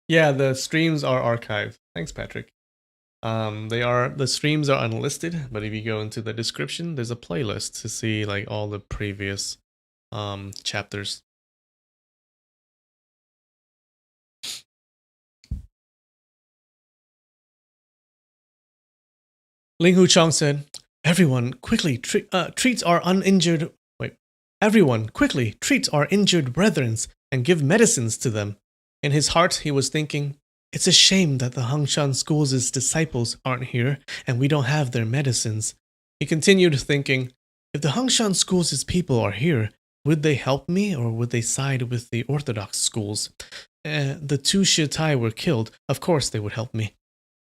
Yeah, the streams are archived. Thanks, Patrick. The streams are unlisted, but if you go into the description, there's a playlist to see like all the previous chapters. Ling Hucheng said, Everyone, quickly treat our uninjured. Wait. Everyone, quickly treat our injured brethren and give medicines to them. In his heart, he was thinking, It's a shame that the Hangshan School's disciples aren't here and we don't have their medicines. He continued thinking, If the Hangshan School's people are here, would they help me or would they side with the Orthodox schools? The 2 Shitai were killed. Of course they would help me.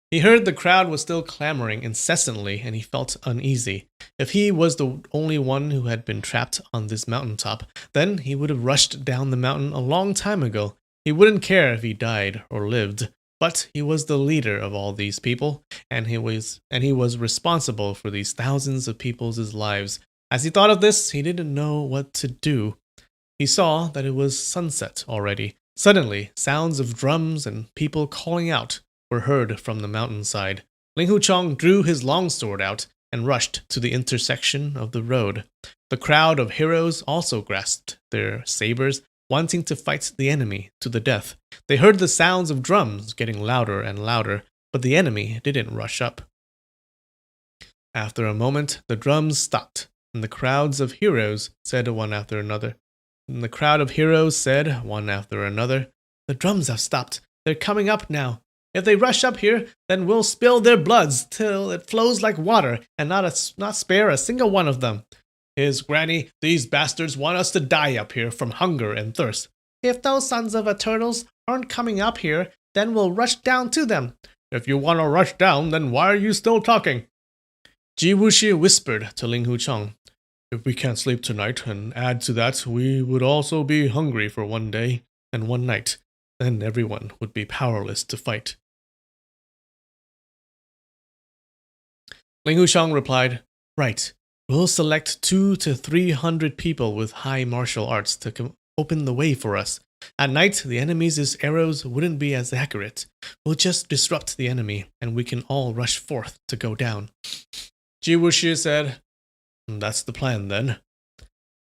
He heard the crowd was still clamoring incessantly, and he felt uneasy. If he was the only one who had been trapped on this mountaintop, then he would have rushed down the mountain a long time ago. He wouldn't care if he died or lived, but he was the leader of all these people, and he was responsible for these thousands of people's lives. As he thought of this, he didn't know what to do. He saw that it was sunset already. Suddenly, sounds of drums and people calling out were heard from the mountainside. Ling Hucheng drew his longsword out and rushed to the intersection of the road. The crowd of heroes also grasped their sabers, wanting to fight the enemy to the death. They heard the sounds of drums getting louder and louder, but the enemy didn't rush up. After a moment, the drums stopped, and the crowds of heroes said one after another. The drums have stopped. They're coming up now. If they rush up here, then we'll spill their bloods till it flows like water, and not spare a single one of them. His granny, these bastards want us to die up here from hunger and thirst. If those sons of eternals aren't coming up here, then we'll rush down to them. If you want to rush down, then why are you still talking? Ji Wuxi whispered to Ling Hucheng, If we can't sleep tonight, and add to that, we would also be hungry for one day and one night. Then everyone would be powerless to fight. Ling Hucheng replied, Right. We'll select 200 to 300 people with high martial arts to open the way for us. At night, the enemy's arrows wouldn't be as accurate. We'll just disrupt the enemy, and we can all rush forth to go down. Ji Wuxi said, That's the plan then.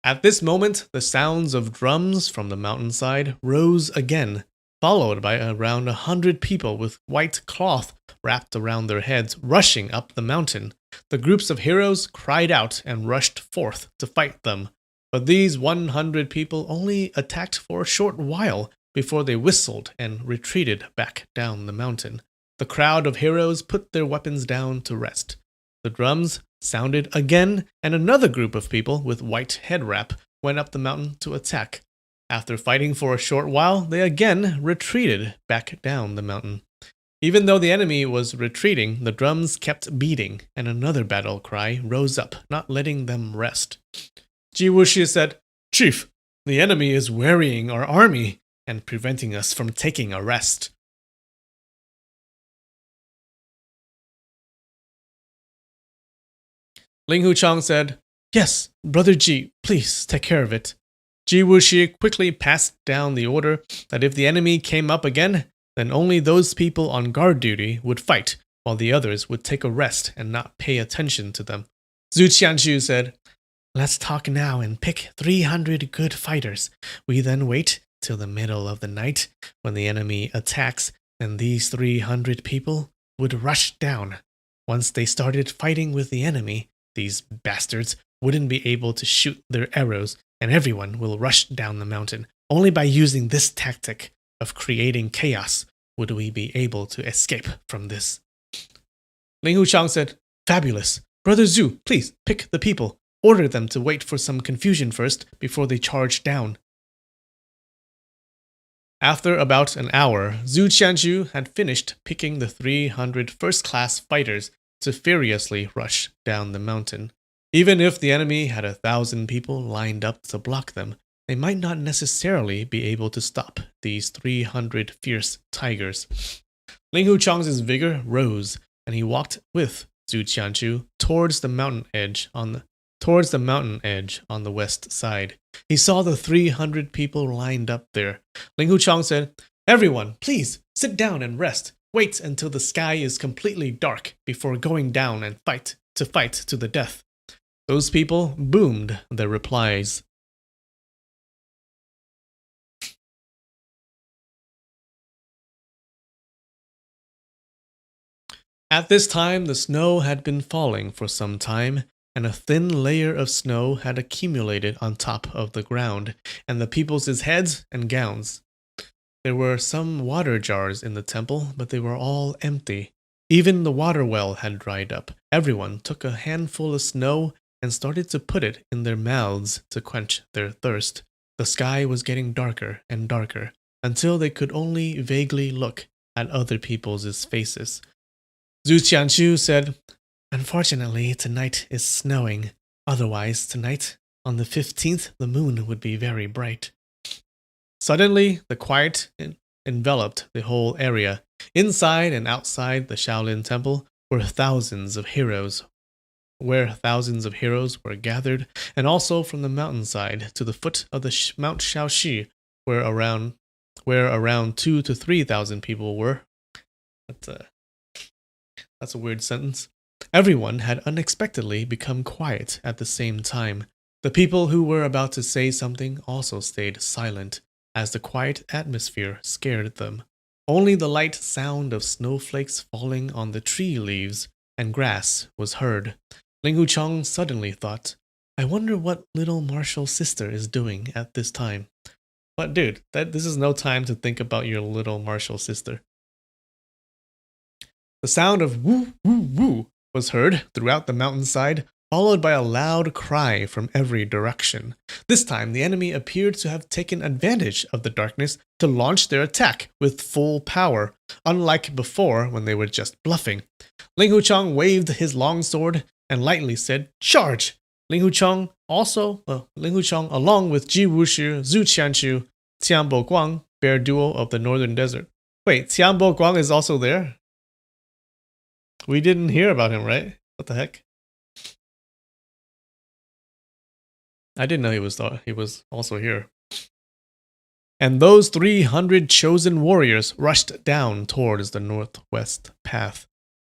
At this moment, the sounds of drums from the mountainside rose again, followed by around 100 people with white cloth wrapped around their heads rushing up the mountain. The groups of heroes cried out and rushed forth to fight them. But these 100 people only attacked for a short while before they whistled and retreated back down the mountain. The crowd of heroes put their weapons down to rest. The drums sounded again, and another group of people with white head wrap went up the mountain to attack. After fighting for a short while, they again retreated back down the mountain. Even though the enemy was retreating, the drums kept beating, and another battle cry rose up, not letting them rest. Ji Wuxi said, "Chief, the enemy is wearying our army and preventing us from taking a rest." Ling Huchang said, "Yes, Brother Ji, please take care of it." Ji Wuxi quickly passed down the order that if the enemy came up again, then only those people on guard duty would fight, while the others would take a rest and not pay attention to them. Zhu Qianxu said, "Let's talk now and pick 300 good fighters. We then wait till the middle of the night. When the enemy attacks, then these 300 people would rush down. Once they started fighting with the enemy, these bastards wouldn't be able to shoot their arrows, and everyone will rush down the mountain. Only by using this tactic of creating chaos would we be able to escape from this." Ling Huchang said, "Fabulous. Brother Zhu, please pick the people. Order them to wait for some confusion first before they charge down." After about an hour, Zhu Qianxu had finished picking the 300 first-class fighters to furiously rush down the mountain. Even if the enemy had 1,000 people lined up to block them, they might not necessarily be able to stop these 300 fierce tigers. Ling Huchang's vigor rose, and he walked with Zhu Qianxu towards the mountain edge on the west side. He saw the 300 people lined up there. Ling Huchang said, "Everyone, please sit down and rest. Wait until the sky is completely dark before going down and fight to the death." Those people boomed their replies. At this time, the snow had been falling for some time, and a thin layer of snow had accumulated on top of the ground and the people's heads and gowns. There were some water jars in the temple, but they were all empty. Even the water well had dried up. Everyone took a handful of snow and started to put it in their mouths to quench their thirst. The sky was getting darker and darker until they could only vaguely look at other people's faces. Zhu Qianxu said, "Unfortunately, tonight is snowing. Otherwise, tonight, on the 15th, the moon would be very bright." Suddenly, the quiet enveloped the whole area. Inside and outside the Shaolin Temple were thousands of heroes were gathered, and also from the mountainside to the foot of the Mount Shaoxi, where around 2,000 to 3,000 people were. That's a weird sentence. Everyone had unexpectedly become quiet at the same time. The people who were about to say something also stayed silent, as the quiet atmosphere scared them. Only the light sound of snowflakes falling on the tree leaves and grass was heard. Ling Huchang suddenly thought, "I wonder what little martial sister is doing at this time." But dude, this is no time to think about your little martial sister. The sound of woo, woo, woo was heard throughout the mountainside, followed by a loud cry from every direction. This time, the enemy appeared to have taken advantage of the darkness to launch their attack with full power, unlike before when they were just bluffing. Ling Huchang waved his long sword and lightly said, "Charge!" Ling Huchang, along with Ji Wuxi, Zhu Qianxu, Tianbo Guang, bear duo of the northern desert. Wait, Tianbo Guang is also there? We didn't hear about him, right? What the heck? I didn't know he was also here. And those 300 chosen warriors rushed down towards the northwest path.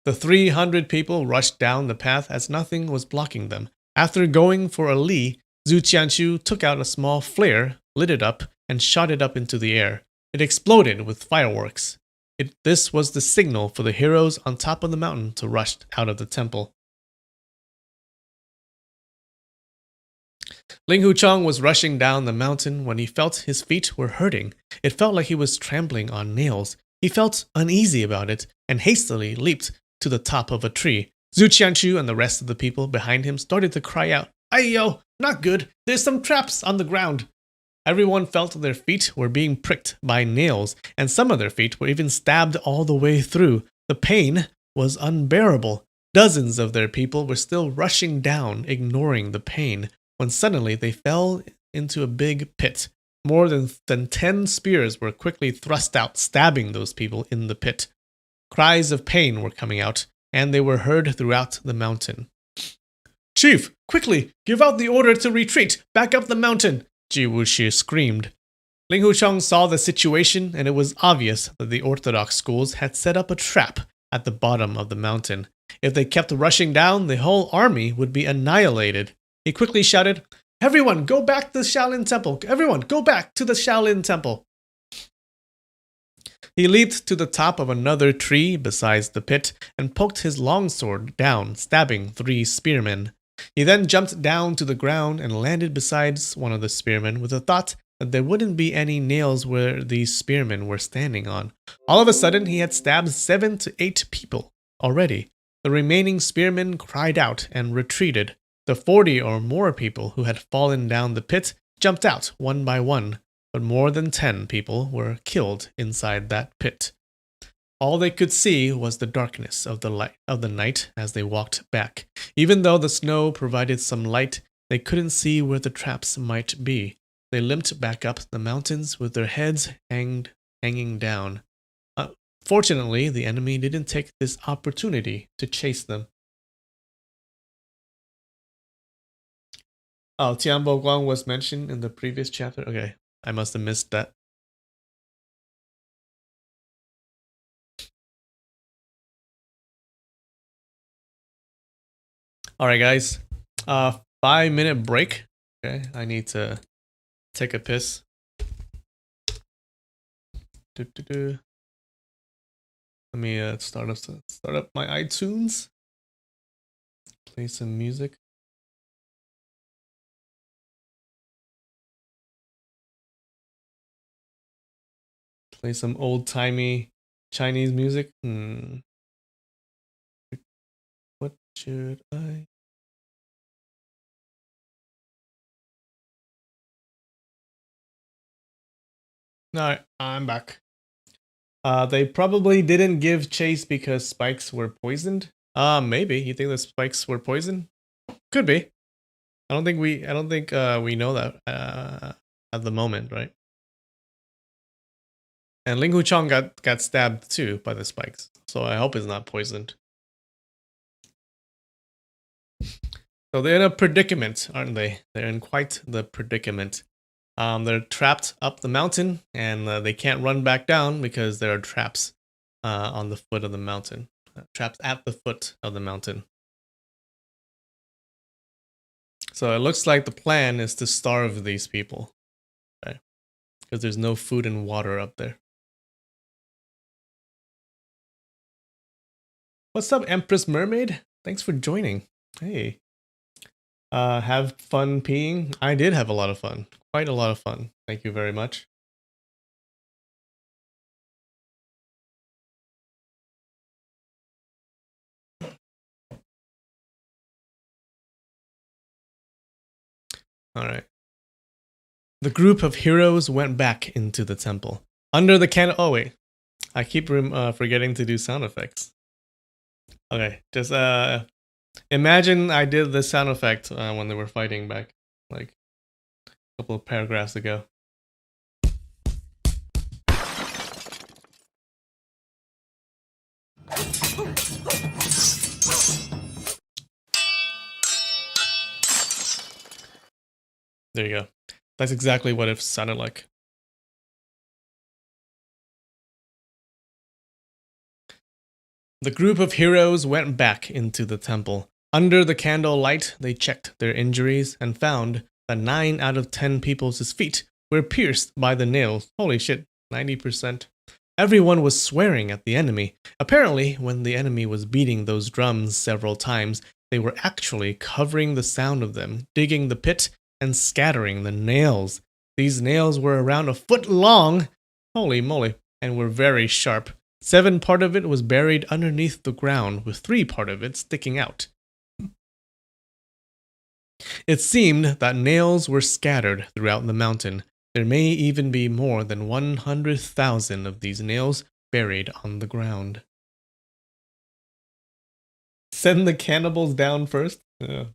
The 300 people rushed down the path as nothing was blocking them. After going for a li, Zhu Qianqiu took out a small flare, lit it up, and shot it up into the air. It exploded with fireworks. This was the signal for the heroes on top of the mountain to rush out of the temple. Ling Hucheng was rushing down the mountain when he felt his feet were hurting. It felt like he was trampling on nails. He felt uneasy about it and hastily leaped to the top of a tree. Zhu Qianqiu and the rest of the people behind him started to cry out, "Aiyo, not good. There's some traps on the ground." Everyone felt their feet were being pricked by nails, and some of their feet were even stabbed all the way through. The pain was unbearable. Dozens of their people were still rushing down, ignoring the pain, when suddenly they fell into a big pit. More than 10 spears were quickly thrust out, stabbing those people in the pit. Cries of pain were coming out, and they were heard throughout the mountain. "Chief, quickly, give out the order to retreat, back up the mountain," Ji Wuxi screamed. Ling Hucheng saw the situation, and it was obvious that the Orthodox schools had set up a trap at the bottom of the mountain. If they kept rushing down, the whole army would be annihilated. He quickly shouted, "Everyone, go back to the Shaolin Temple! Everyone, go back to the Shaolin Temple!" He leaped to the top of another tree besides the pit and poked his longsword down, stabbing 3 spearmen. He then jumped down to the ground and landed beside one of the spearmen with the thought that there wouldn't be any nails where these spearmen were standing on. All of a sudden, he had stabbed 7 to 8 people already. The remaining spearmen cried out and retreated. The 40 or more people who had fallen down the pit jumped out one by one, but more than 10 people were killed inside that pit. All they could see was the darkness of the night as they walked back. Even though the snow provided some light, they couldn't see where the traps might be. They limped back up the mountains with their heads hanging down. Fortunately, the enemy didn't take this opportunity to chase them. Oh, Tianbo Guang was mentioned in the previous chapter? Okay, I must have missed that. Alright guys, 5-minute break. Okay, I need to take a piss. Let me start up my iTunes. Play some music. Play some old-timey Chinese music. What should I? Alright, I'm back. They probably didn't give chase because spikes were poisoned. Maybe. You think the spikes were poisoned? Could be. I don't think we know that at the moment, right? And Ling Hucheng got stabbed too by the spikes, so I hope it's not poisoned. So they're in a predicament, aren't they? They're in quite the predicament. They're trapped up the mountain, and they can't run back down because there are traps on the foot of the mountain. Traps at the foot of the mountain. So it looks like the plan is to starve these people, right? Because there's no food and water up there. What's up, Empress Mermaid? Thanks for joining. Hey. Have fun peeing? I did have a lot of fun. Quite a lot of fun. Thank you very much. Alright. The group of heroes went back into the temple. Under the candle. Oh, wait. I keep forgetting to do sound effects. Okay, just imagine I did this sound effect when they were fighting back, like a couple of paragraphs ago. There you go. That's exactly what it sounded like. The group of heroes went back into the temple. Under the candle light, they checked their injuries and found that 9 out of 10 people's feet were pierced by the nails. Holy shit, 90%. Everyone was swearing at the enemy. Apparently, when the enemy was beating those drums several times, they were actually covering the sound of them, digging the pit, and scattering the nails. These nails were around a foot long, holy moly, and were very sharp. 7 part of it was buried underneath the ground, with 3 part of it sticking out. It seemed that nails were scattered throughout the mountain. There may even be more than 100,000 of these nails buried on the ground. Send the cannibals down first? Yeah.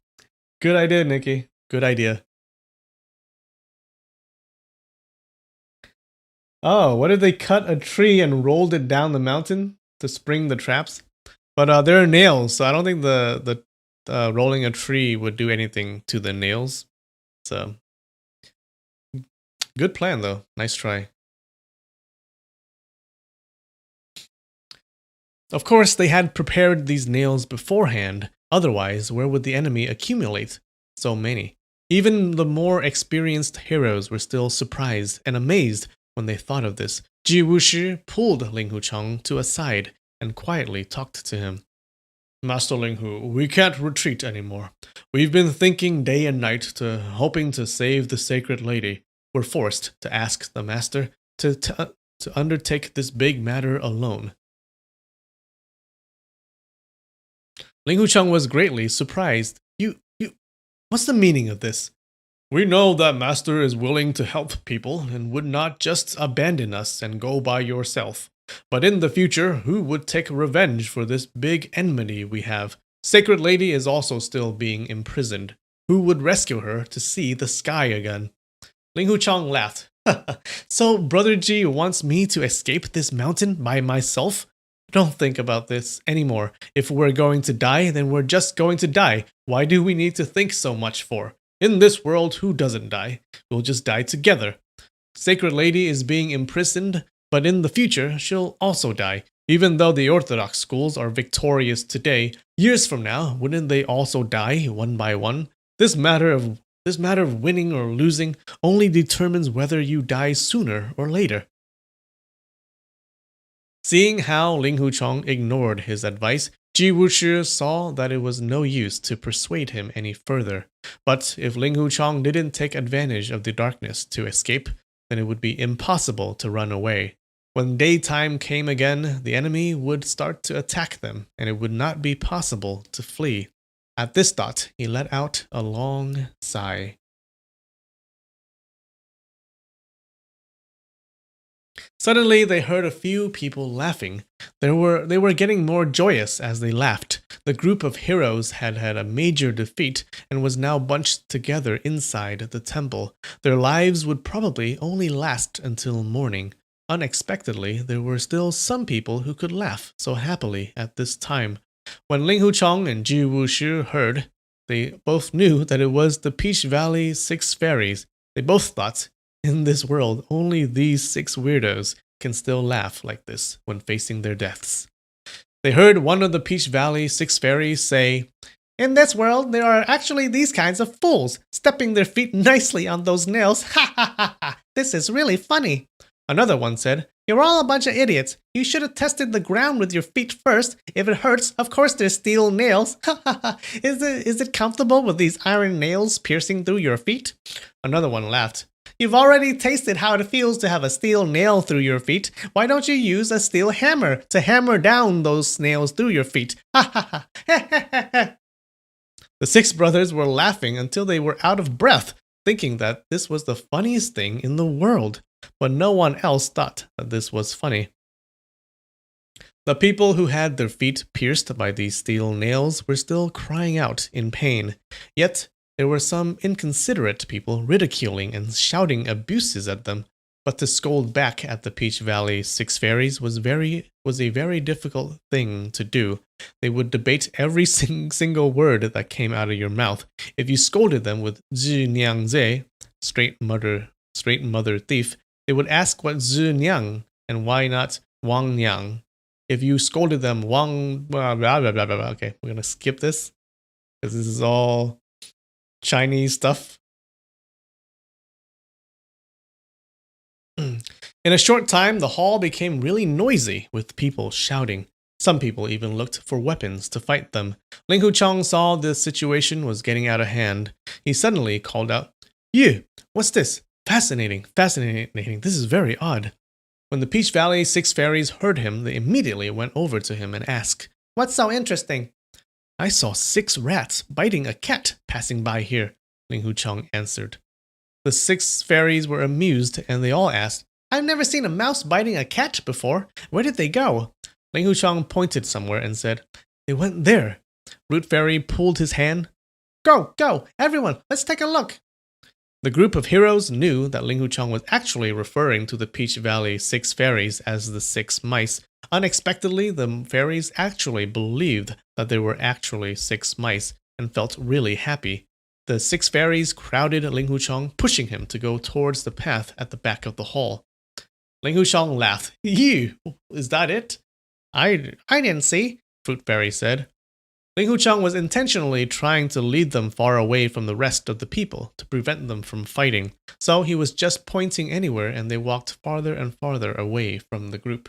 Good idea, Nikki. Good idea. Oh, what if they cut a tree and rolled it down the mountain to spring the traps? But there are nails, so I don't think the rolling a tree would do anything to the nails. So, good plan though. Nice try. Of course, they had prepared these nails beforehand. Otherwise, where would the enemy accumulate so many? Even the more experienced heroes were still surprised and amazed when they thought of this. Ji Wushi pulled Ling Hucheng to a side and quietly talked to him. Master Ling Hu, we can't retreat anymore. We've been thinking day and night, hoping to save the sacred lady. We're forced to ask the master to undertake this big matter alone. Ling Hucheng was greatly surprised. What's the meaning of this? We know that Master is willing to help people and would not just abandon us and go by yourself. But in the future, who would take revenge for this big enmity we have? Sacred Lady is also still being imprisoned. Who would rescue her to see the sky again? Ling Hucheng laughed. So Brother Ji wants me to escape this mountain by myself? Don't think about this anymore. If we're going to die, then we're just going to die. Why do we need to think so much for? In this world, who doesn't die? We'll just die together. Sacred Lady is being imprisoned, but in the future, she'll also die. Even though the Orthodox schools are victorious today, years from now, wouldn't they also die one by one? This matter of winning or losing only determines whether you die sooner or later. Seeing how Ling Hucheng ignored his advice, Ji Wushi saw that it was no use to persuade him any further. But if Ling Hucheng didn't take advantage of the darkness to escape, then it would be impossible to run away. When daytime came again, the enemy would start to attack them, and it would not be possible to flee. At this thought, he let out a long sigh. Suddenly, they heard a few people laughing. They were getting more joyous as they laughed. The group of heroes had had a major defeat and was now bunched together inside the temple. Their lives would probably only last until morning. Unexpectedly, there were still some people who could laugh so happily at this time. When Ling Hucheng and Ji Wushi heard, they both knew that it was the Peach Valley 6 fairies. They both thought, in this world, only these 6 weirdos can still laugh like this when facing their deaths. They heard one of the Peach Valley 6 fairies say, "In this world, there are actually these kinds of fools, stepping their feet nicely on those nails. Ha ha ha ha! This is really funny." Another one said, "You're all a bunch of idiots. You should have tested the ground with your feet first. If it hurts, of course there's steel nails. Ha ha ha! Is it comfortable with these iron nails piercing through your feet?" Another one laughed. "You've already tasted how it feels to have a steel nail through your feet. Why don't you use a steel hammer to hammer down those nails through your feet? Ha ha ha!" The 6 brothers were laughing until they were out of breath, thinking that this was the funniest thing in the world. But no one else thought that this was funny. The people who had their feet pierced by these steel nails were still crying out in pain. Yet, there were some inconsiderate people ridiculing and shouting abuses at them. But to scold back at the Peach Valley 6 fairies was a very difficult thing to do. They would debate every single word that came out of your mouth. If you scolded them with "Zhi Niang Zhe," straight mother thief, they would ask what "Zhi Niang" and why not "Wang Niang." If you scolded them "Wang," blah, blah, blah, blah, blah. Okay, we're gonna skip this because this is all Chinese stuff. In a short time, the hall became really noisy, with people shouting. Some people even looked for weapons to fight them. Ling Huchong saw the situation was getting out of hand. He suddenly called out, "You, what's this? Fascinating, fascinating. This is very odd." When the Peach Valley 6 fairies heard him, they immediately went over to him and asked, "What's so interesting?" "I saw 6 rats biting a cat passing by here," Ling Huchong answered. The 6 fairies were amused, and they all asked, "I've never seen a mouse biting a cat before. Where did they go?" Ling Huchong pointed somewhere and said, "They went there." Root Fairy pulled his hand. Go, everyone, let's take a look." The group of heroes knew that Ling Huchong was actually referring to the Peach Valley 6 fairies as the 6 mice. Unexpectedly, the fairies actually believed that there were actually 6 mice and felt really happy. The 6 fairies crowded Ling Huchong, pushing him to go towards the path at the back of the hall. Ling Huchong laughed. "You, is that it?" I didn't see," Fruit Fairy said. Ling Huchong was intentionally trying to lead them far away from the rest of the people to prevent them from fighting, so he was just pointing anywhere and they walked farther and farther away from the group.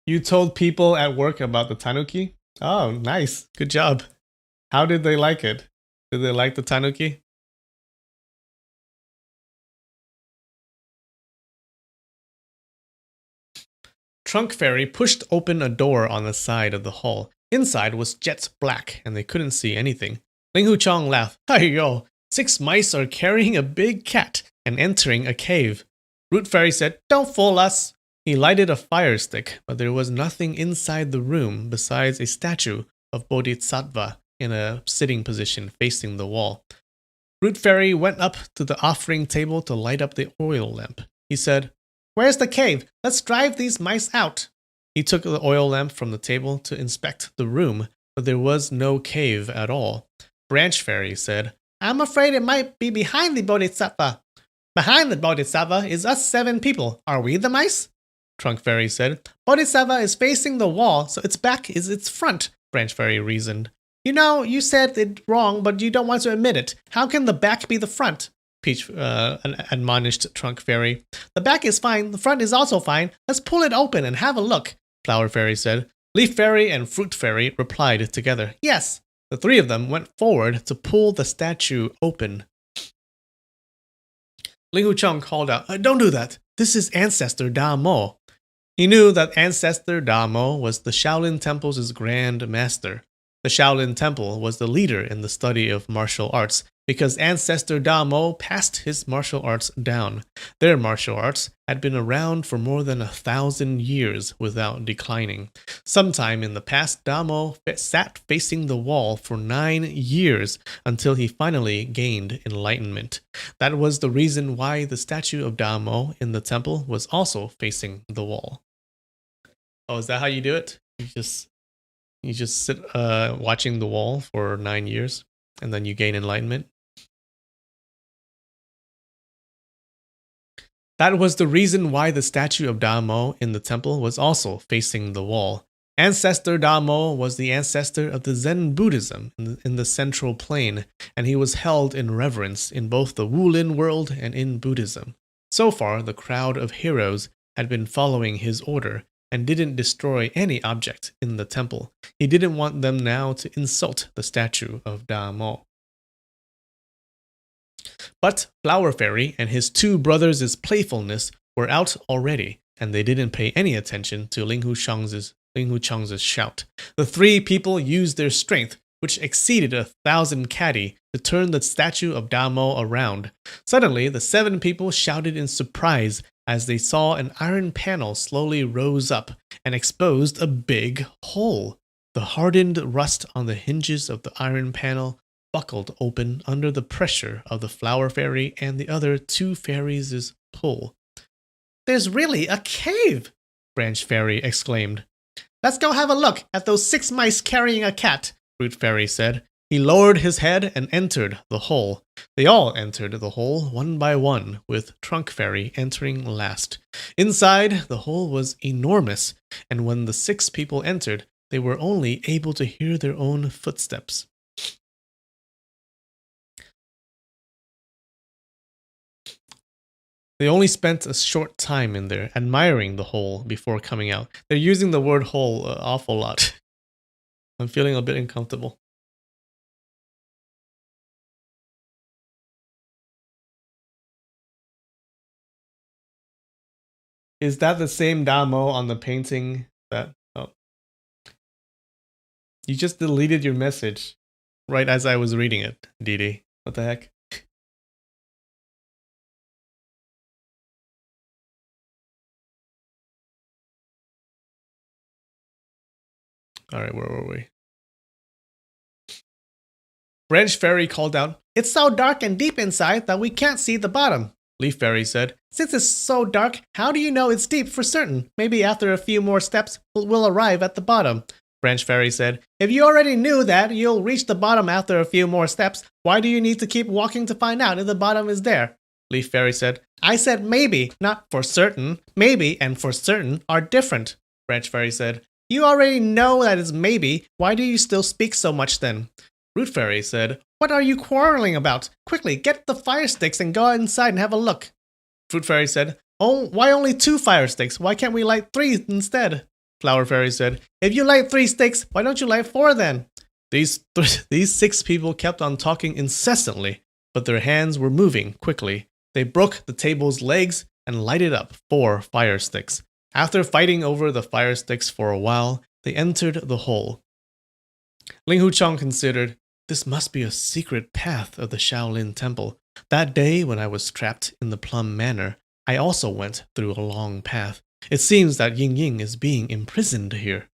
You told people at work about the tanuki? Oh, nice. Good job. How did they like it? Did they like the tanuki? Trunk Fairy pushed open a door on the side of the hall. Inside was jet black, and they couldn't see anything. Ling Huchong laughed. "Hey yo, 6 mice are carrying a big cat and entering a cave." Root Fairy said, "Don't fool us." He lighted a fire stick, but there was nothing inside the room besides a statue of Bodhisattva in a sitting position facing the wall. Root Fairy went up to the offering table to light up the oil lamp. He said, "Where's the cave? Let's drive these mice out." He took the oil lamp from the table to inspect the room, but there was no cave at all. Branch Fairy said, "I'm afraid it might be behind the Bodhisattva." "Behind the Bodhisattva is us 7 people. Are we the mice?" Trunk Fairy said, "Bodhisattva is facing the wall, so its back is its front," Branch Fairy reasoned. "You know, you said it wrong, but you don't want to admit it. How can the back be the front?" Peach admonished Trunk Fairy. "The back is fine, the front is also fine. Let's pull it open and have a look," Flower Fairy said. Leaf Fairy and Fruit Fairy replied together, "Yes." The 3 of them went forward to pull the statue open. Ling Huchong called out, "Don't do that. This is Ancestor Da Mo." He knew that Ancestor Da Mo was the Shaolin Temple's Grand Master. The Shaolin Temple was the leader in the study of martial arts because Ancestor Da Mo passed his martial arts down. Their martial arts had been around for more than 1,000 years without declining. Sometime in the past, Da Mo sat facing the wall for 9 years until he finally gained enlightenment. That was the reason why the statue of Da Mo in the temple was also facing the wall. Oh, is that how you do it? You just sit watching the wall for 9 years, and then you gain enlightenment? That was the reason why the statue of Da Mo in the temple was also facing the wall. Ancestor Da Mo was the ancestor of the Zen Buddhism in the Central Plain, and he was held in reverence in both the Wulin world and in Buddhism. So far, the crowd of heroes had been following his order, and didn't destroy any object in the temple. He didn't want them now to insult the statue of Da Mo. But Flower Fairy and his 2 brothers' playfulness were out already, and they didn't pay any attention to Ling Huchong's shout. The 3 people used their strength, which exceeded 1,000 catty, to turn the statue of Da Mo around. Suddenly, the 7 people shouted in surprise as they saw an iron panel slowly rose up and exposed a big hole. The hardened rust on the hinges of the iron panel buckled open under the pressure of the Flower Fairy and the other 2 fairies' pull. "There's really a cave!" Branch Fairy exclaimed. "Let's go have a look at those 6 mice carrying a cat," Root Fairy said. He lowered his head and entered the hole. They all entered the hole one by one, with Trunk Fairy entering last. Inside, the hole was enormous, and when the 6 people entered, They were only able to hear their own footsteps. They only spent a short time in there, admiring the hole before coming out. They're using the word hole an awful lot. I'm feeling a bit uncomfortable. Is that the same Damo on the painting that... Oh. You just deleted your message right as I was reading it, Didi. What the heck? Alright, where were we? Branch Fairy called out, "It's so dark and deep inside that we can't see the bottom." Leaf Fairy said, "Since it's so dark, how do you know it's deep for certain? Maybe after a few more steps, we'll arrive at the bottom." Branch Fairy said, "If you already knew that you'll reach the bottom after a few more steps, why do you need to keep walking to find out if the bottom is there?" Leaf Fairy said, "I said maybe, not for certain. Maybe and for certain are different." Branch Fairy said, "You already know that it's maybe. Why do you still speak so much then?" Root Fairy said, "What are you quarreling about? Quickly, get the fire sticks and go inside and have a look." Fruit Fairy said, "Oh, why only 2 fire sticks? Why can't we light 3 instead?" Flower Fairy said, "If you light 3 sticks, why don't you light 4 then?" These 6 people kept on talking incessantly, but their hands were moving quickly. They broke the table's legs and lighted up 4 fire sticks. After fighting over the fire sticks for a while, they entered the hole. Ling Huchong considered, "This must be a secret path of the Shaolin Temple. That day when I was trapped in the Plum Manor, I also went through a long path. It seems that Ying Ying is being imprisoned here."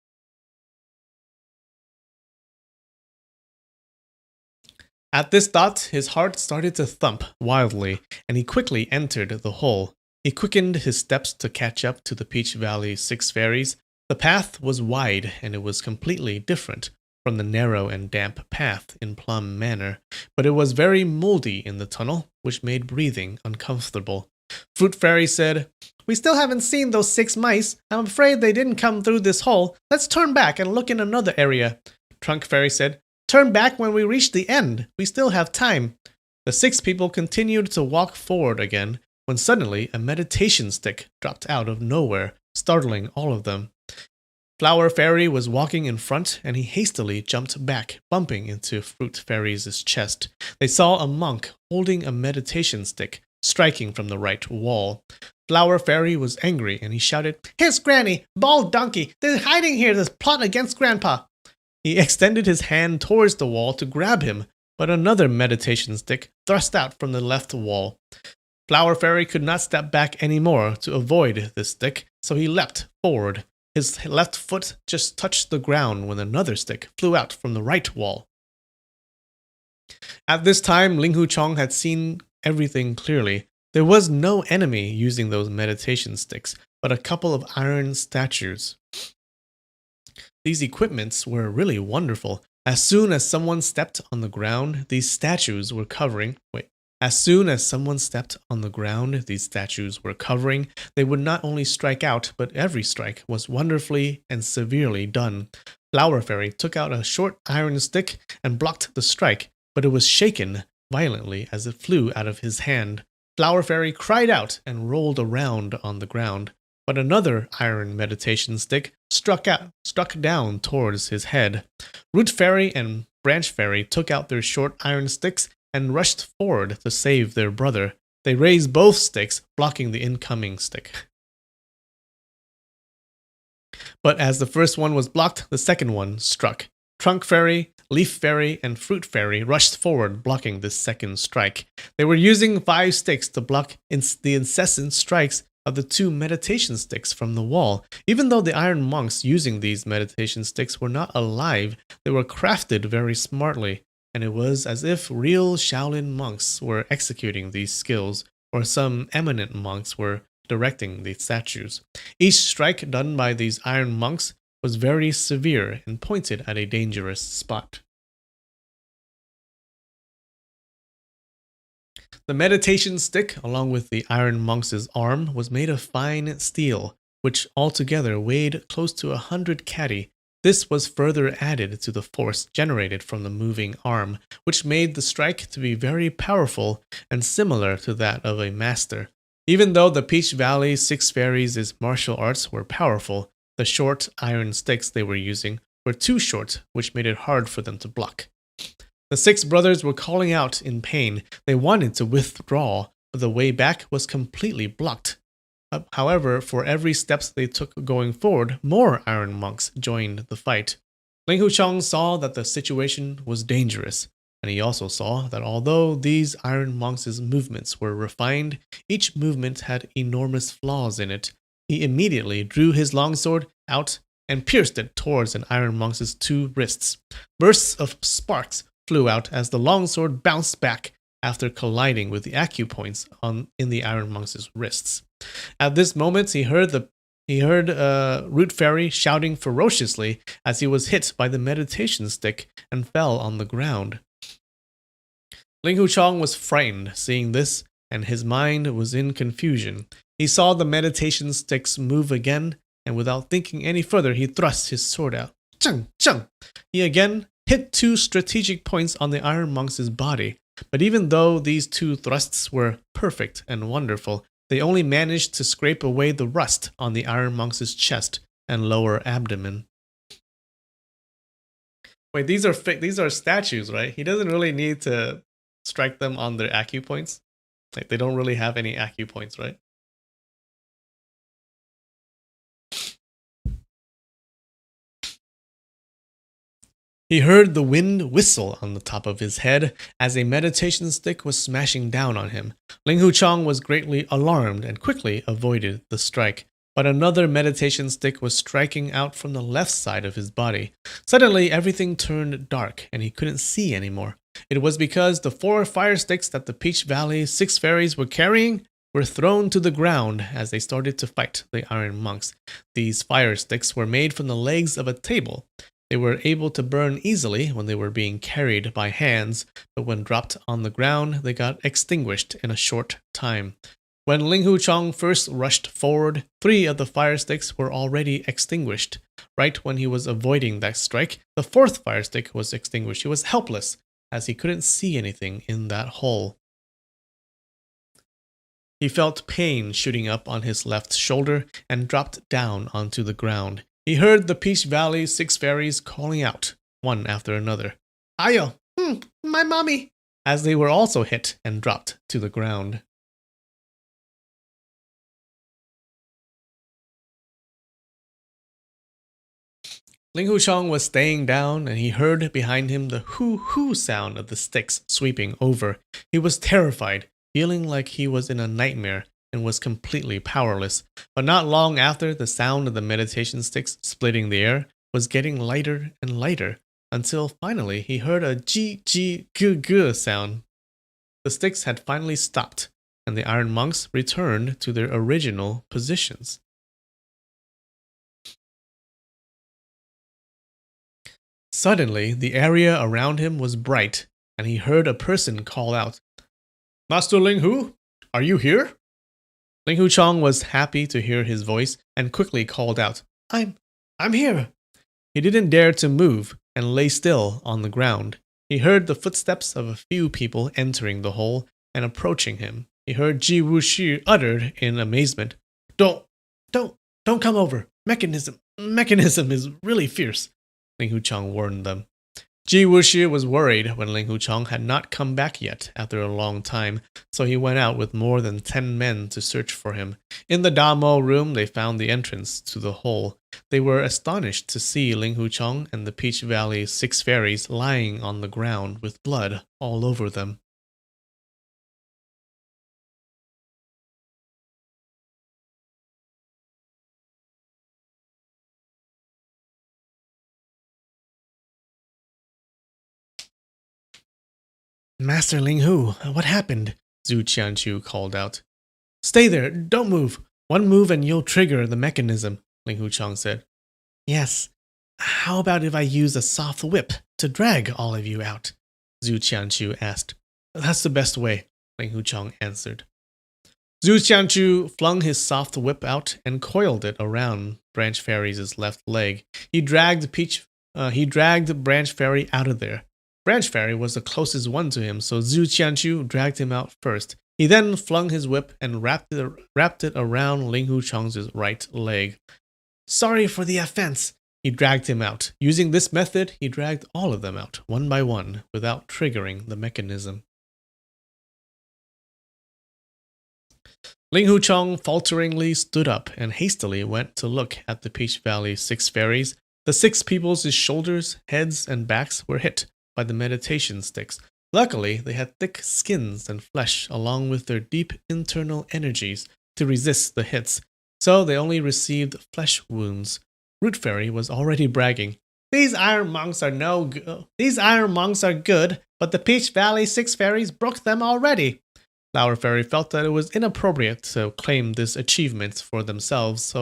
At this thought, his heart started to thump wildly, and he quickly entered the hole. He quickened his steps to catch up to the Peach Valley 6 fairies. The path was wide, and it was completely different from the narrow and damp path in Plum Manor, but it was very moldy in the tunnel, which made breathing uncomfortable. Fruit Fairy said, "We still haven't seen those 6 mice. I'm afraid they didn't come through this hole. Let's turn back and look in another area." Trunk Fairy said, "Turn back when we reach the end. We still have time." The 6 people continued to walk forward again, when suddenly a meditation stick dropped out of nowhere, startling all of them. Flower Fairy was walking in front, and he hastily jumped back, bumping into Fruit Fairy's chest. They saw a monk holding a meditation stick, striking from the right wall. Flower Fairy was angry, and he shouted, "Here's Granny! Bald donkey! They're hiding here to plot against Grandpa!" He extended his hand towards the wall to grab him, but another meditation stick thrust out from the left wall. Flower Fairy could not step back anymore to avoid this stick, so he leapt forward. His left foot just touched the ground when another stick flew out from the right wall. At this time, Ling Huchong had seen everything clearly. There was no enemy using those meditation sticks, but a couple of iron statues. These equipments were really wonderful. As soon as someone stepped on the ground, these statues were covering. As soon as someone stepped on the ground, these statues were covering. They would not only strike out, but every strike was wonderfully and severely done. Flower Fairy took out a short iron stick and blocked the strike, but it was shaken violently as it flew out of his hand. Flower Fairy cried out and rolled around on the ground, but another iron meditation stick struck down towards his head. Root Fairy and Branch Fairy took out their short iron sticks and rushed forward to save their brother. They raised both sticks, blocking the incoming stick. But as the first one was blocked, the second one struck. Trunk Fairy, Leaf Fairy, and Fruit Fairy rushed forward, blocking this second strike. They were using 5 sticks to block the incessant strikes of the 2 meditation sticks from the wall. Even though the iron monks using these meditation sticks were not alive, they were crafted very smartly, and it was as if real Shaolin monks were executing these skills, or some eminent monks were directing the statues. Each strike done by these iron monks was very severe and pointed at a dangerous spot. The meditation stick, along with the iron monk's arm, was made of fine steel, which altogether weighed close to 100 catty. This was further added to the force generated from the moving arm, which made the strike to be very powerful and similar to that of a master. Even though the Peach Valley Six Fairies' martial arts were powerful, the short iron sticks they were using were too short, which made it hard for them to block. The six brothers were calling out in pain. They wanted to withdraw, but the way back was completely blocked. However, for every steps they took going forward, more iron monks joined the fight. Ling Huchong saw that the situation was dangerous, and he also saw that although these iron monks' movements were refined, each movement had enormous flaws in it. He immediately drew his longsword out and pierced it towards an iron monk's two wrists. Bursts of sparks flew out as the longsword bounced back after colliding with the acupoints in the iron monk's wrists. At this moment, he heard Root Fairy shouting ferociously as he was hit by the meditation stick and fell on the ground. Ling Huchong was frightened seeing this, and his mind was in confusion. He saw the meditation sticks move again, and without thinking any further, he thrust his sword out. Chung! Chung! He again hit two strategic points on the iron monk's body, but even though these two thrusts were perfect and wonderful, they only managed to scrape away the rust on the iron monk's chest and lower abdomen. Wait, these are statues, right? He doesn't really need to strike them on their acupoints. Like, they don't really have any acupoints, right? He heard the wind whistle on the top of his head as a meditation stick was smashing down on him. Ling Huchong was greatly alarmed and quickly avoided the strike, but another meditation stick was striking out from the left side of his body. Suddenly, everything turned dark and he couldn't see anymore. It was because the 4 fire sticks that the Peach Valley 6 fairies were carrying were thrown to the ground as they started to fight the iron monks. These fire sticks were made from the legs of a table. They were able to burn easily when they were being carried by hands, but when dropped on the ground, they got extinguished in a short time. When Ling Huchong first rushed forward, 3 of the fire sticks were already extinguished. Right when he was avoiding that strike, the 4th fire stick was extinguished. He was helpless, as he couldn't see anything in that hole. He felt pain shooting up on his left shoulder and dropped down onto the ground. He heard the Peach Valley 6 fairies calling out, one after another, "Ayo, my mommy," as they were also hit and dropped to the ground. Ling Huchong was staying down, and he heard behind him the hoo-hoo sound of the sticks sweeping over. He was terrified, feeling like he was in a nightmare, and was completely powerless. But not long after, the sound of the meditation sticks splitting the air was getting lighter and lighter, until finally he heard a g-g-g-g sound. The sticks had finally stopped, and the iron monks returned to their original positions. Suddenly, the area around him was bright, and he heard a person call out, "Master Ling Hu, are you here?" Ling Huchong was happy to hear his voice and quickly called out, I'm here." He didn't dare to move and lay still on the ground. He heard the footsteps of a few people entering the hole and approaching him. He heard Ji Wuxi uttered in amazement, Don't come over. Mechanism is really fierce." Ling Huchong warned them. Ji Wuxi was worried when Ling Huchong had not come back yet after a long time, so he went out with more than 10 men to search for him. In the Damo room, they found the entrance to the hole. They were astonished to see Ling Huchong and the Peach Valley 6 fairies lying on the ground with blood all over them. "Master Ling Hu, what happened?" Zhu Qianqiu called out. "Stay there, don't move. One move and you'll trigger the mechanism," Ling Huchong said. "Yes. How about if I use a soft whip to drag all of you out?" Zhu Qianqiu asked. "That's the best way," Ling Huchong answered. Zhu Qianchu flung his soft whip out and coiled it around Branch Fairy's left leg. He dragged Branch Fairy out of there. Branch Fairy was the closest one to him, so Zhu Qianchu dragged him out first. He then flung his whip and wrapped it around Ling Huchang's right leg. Sorry for the offense. He dragged him out. Using this method, he dragged all of them out, one by one, without triggering the mechanism. Ling Huchang falteringly stood up and hastily went to look at the Peach Valley 6 fairies. The 6 people's shoulders, heads, and backs were hit by the meditation sticks. Luckily, they had thick skins and flesh along with their deep internal energies to resist the hits, so they only received flesh wounds. Root Fairy was already bragging. These iron monks are good, but the Peach Valley 6 fairies broke them already. Flower Fairy felt that it was inappropriate to claim this achievement for themselves,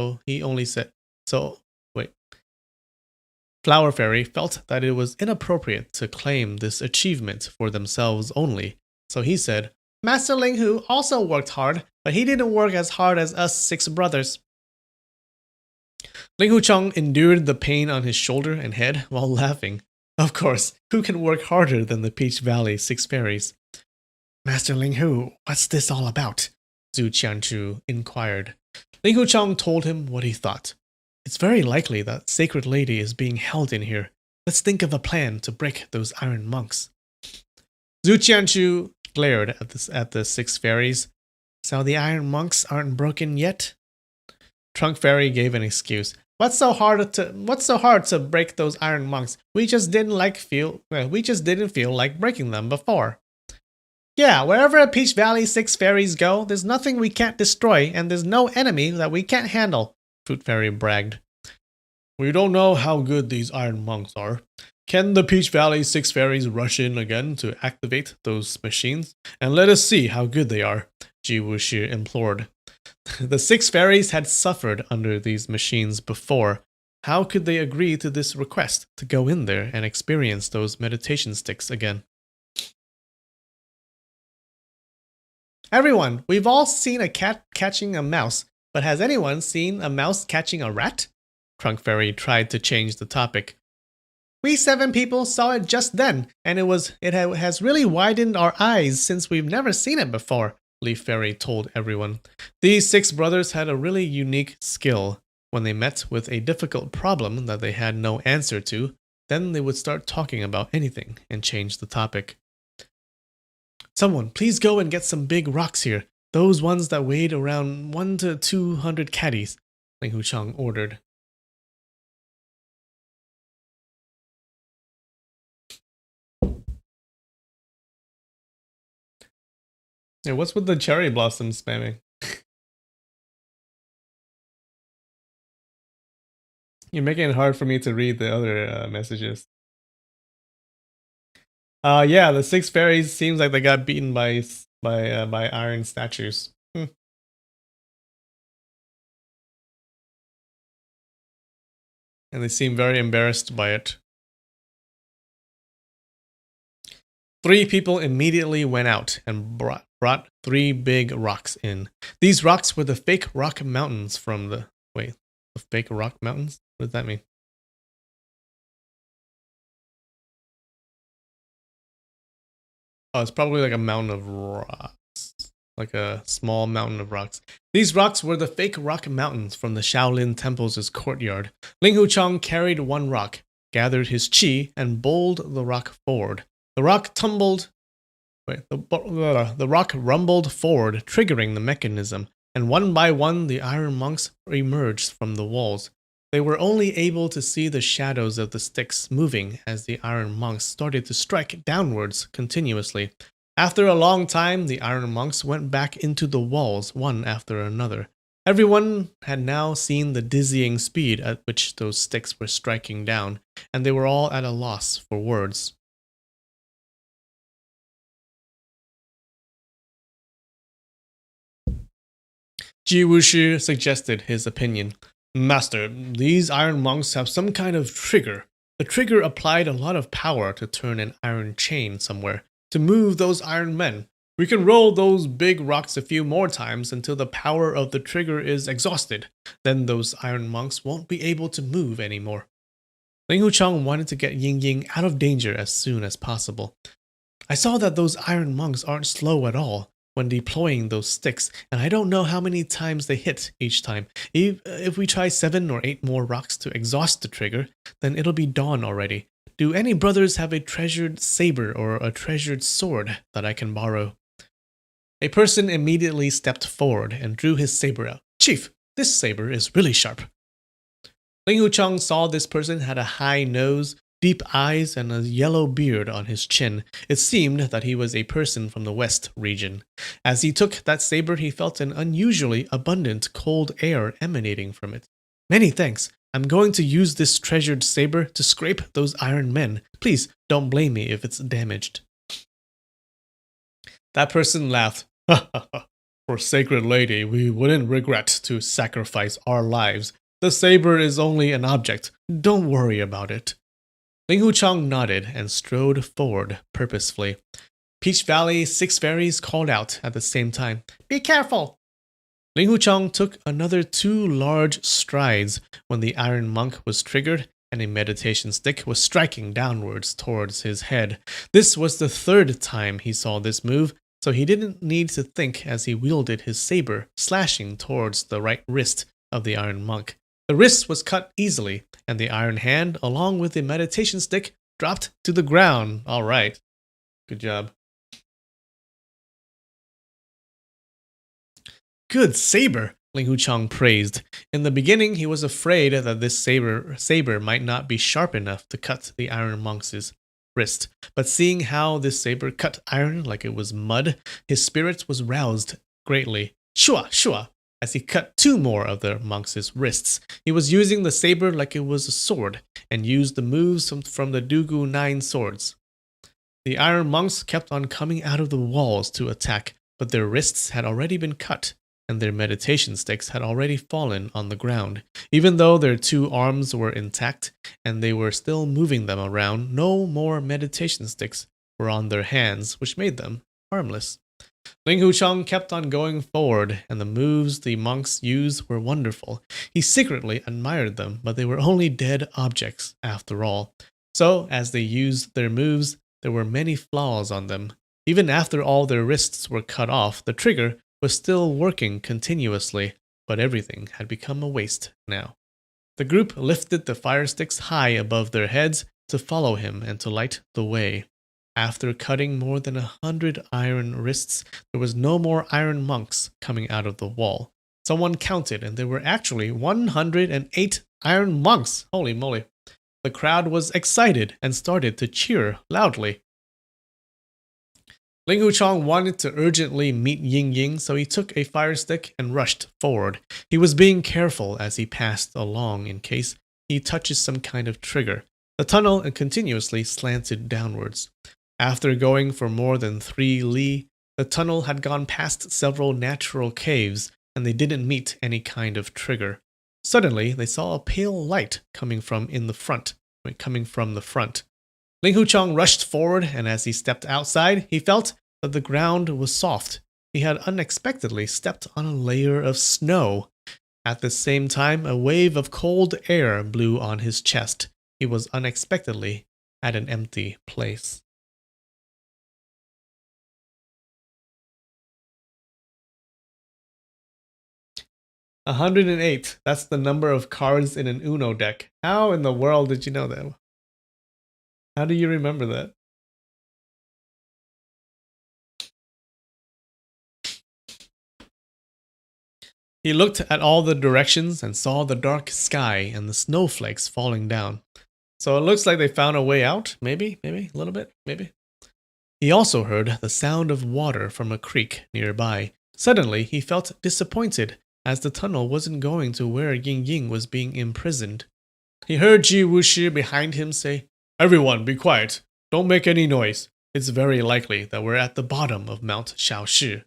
Flower Fairy felt that it was inappropriate to claim this achievement for themselves only, so he said, Master Ling Hu also worked hard, but he didn't work as hard as us 6 brothers. Ling Huchang endured the pain on his shoulder and head while laughing. Of course, who can work harder than the Peach Valley 6 fairies? Master Ling Hu, what's this all about? Zhu Qianchu inquired. Ling Huchang told him what he thought. It's very likely that Sacred Lady is being held in here. Let's think of a plan to break those iron monks. Zhu Qianchu glared at the 6 fairies. So the iron monks aren't broken yet? Trunk Fairy gave an excuse. What's so hard to break those iron monks? We just didn't feel like breaking them before. Yeah, wherever a Peach Valley 6 fairies go, there's nothing we can't destroy, and there's no enemy that we can't handle, Fruit Fairy bragged. We don't know how good these iron monks are. Can the Peach Valley 6 fairies rush in again to activate those machines? And let us see how good they are, Ji Wushi implored. The 6 fairies had suffered under these machines before. How could they agree to this request to go in there and experience those meditation sticks again? Everyone, we've all seen a cat catching a mouse, but has anyone seen a mouse catching a rat? Trunk Fairy tried to change the topic. We 7 people saw it just then, and it has really widened our eyes since we've never seen it before, Leaf Fairy told everyone. These 6 brothers had a really unique skill. When they met with a difficult problem that they had no answer to, then they would start talking about anything and change the topic. Someone, please go and get some big rocks here. Those ones that weighed around 1 to 200 caddies, Ling Huchang ordered. Yeah, what's with the cherry blossom spamming? You're making it hard for me to read the other messages. Yeah, the 6 fairies seems like they got beaten by iron statues. And they seem very embarrassed by it. 3 people immediately went out and brought 3 big rocks in. These rocks were the fake rock mountains from the... Wait, the fake rock mountains? What does that mean? Oh, it's probably like a mountain of rocks. Like a small mountain of rocks. These rocks were the fake rock mountains from the Shaolin Temple's courtyard. Ling Huchang carried 1 rock, gathered his chi, and bowled the rock forward. The rock the rock rumbled forward, triggering the mechanism, and one by one the iron monks emerged from the walls. They were only able to see the shadows of the sticks moving as the iron monks started to strike downwards continuously. After a long time, the iron monks went back into the walls one after another. Everyone had now seen the dizzying speed at which those sticks were striking down, and they were all at a loss for words. Ji Wushi suggested his opinion. Master, these iron monks have some kind of trigger. The trigger applied a lot of power to turn an iron chain somewhere, to move those iron men. We can roll those big rocks a few more times until the power of the trigger is exhausted. Then those iron monks won't be able to move anymore. Ling Huchang wanted to get Ying Ying out of danger as soon as possible. I saw that those iron monks aren't slow at all when deploying those sticks, and I don't know how many times they hit each time. If we try 7 or 8 more rocks to exhaust the trigger, then it'll be dawn already. Do any brothers have a treasured saber or a treasured sword that I can borrow? A person immediately stepped forward and drew his saber out. Chief, this saber is really sharp. Ling Huchang saw this person had a high nose, deep eyes, and a yellow beard on his chin. It seemed that he was a person from the west region. As he took that saber, he felt an unusually abundant cold air emanating from it. Many thanks. I'm going to use this treasured saber to scrape those iron men. Please don't blame me if it's damaged. That person laughed. For Sacred Lady, we wouldn't regret to sacrifice our lives. The saber is only an object. Don't worry about it. Ling Huchang nodded and strode forward purposefully. Peach Valley 6 fairies called out at the same time. Be careful! Ling Huchang took another 2 large strides when the iron monk was triggered and a meditation stick was striking downwards towards his head. This was the 3rd time he saw this move, so he didn't need to think as he wielded his saber, slashing towards the right wrist of the iron monk. The wrist was cut easily, and the iron hand, along with the meditation stick, dropped to the ground. All right. Good job. Good saber, Ling Huchang praised. In the beginning, he was afraid that this saber might not be sharp enough to cut the iron monk's wrist, but seeing how this saber cut iron like it was mud, his spirit was roused greatly. Shua, shua! As he cut 2 more of the monk's wrists. He was using the saber like it was a sword, and used the moves from the Dugu 9 swords. The iron monks kept on coming out of the walls to attack, but their wrists had already been cut, and their meditation sticks had already fallen on the ground. Even though their 2 arms were intact, and they were still moving them around, no more meditation sticks were on their hands, which made them harmless. Ling Huchang kept on going forward, and the moves the monks used were wonderful. He secretly admired them, but they were only dead objects after all. So, as they used their moves, there were many flaws on them. Even after all their wrists were cut off, the trigger was still working continuously, but everything had become a waste now. The group lifted the fire sticks high above their heads to follow him and to light the way. After cutting more than 100 iron wrists, there was no more iron monks coming out of the wall. Someone counted, and there were actually 108 iron monks. Holy moly. The crowd was excited and started to cheer loudly. Ling Huchang wanted to urgently meet Ying Ying, so he took a fire stick and rushed forward. He was being careful as he passed along in case he touches some kind of trigger. The tunnel continuously slanted downwards. After going for more than 3 li, the tunnel had gone past several natural caves, and they didn't meet any kind of trigger. Suddenly, they saw a pale light coming from the front. Ling Huchang rushed forward, and as he stepped outside, he felt that the ground was soft. He had unexpectedly stepped on a layer of snow. At the same time, a wave of cold air blew on his chest. He was unexpectedly at an empty place. "108. That's the number of cards in an Uno deck. How in the world did you know that? How do you remember that?" He looked at all the directions and saw the dark sky and the snowflakes falling down. So it looks like they found a way out. Maybe, a little bit, maybe. He also heard the sound of water from a creek nearby. Suddenly, he felt disappointed as the tunnel wasn't going to where Ying Ying was being imprisoned. He heard Ji Wushi behind him say, "Everyone, be quiet. Don't make any noise. It's very likely that we're at the bottom of Mount Shaoshi."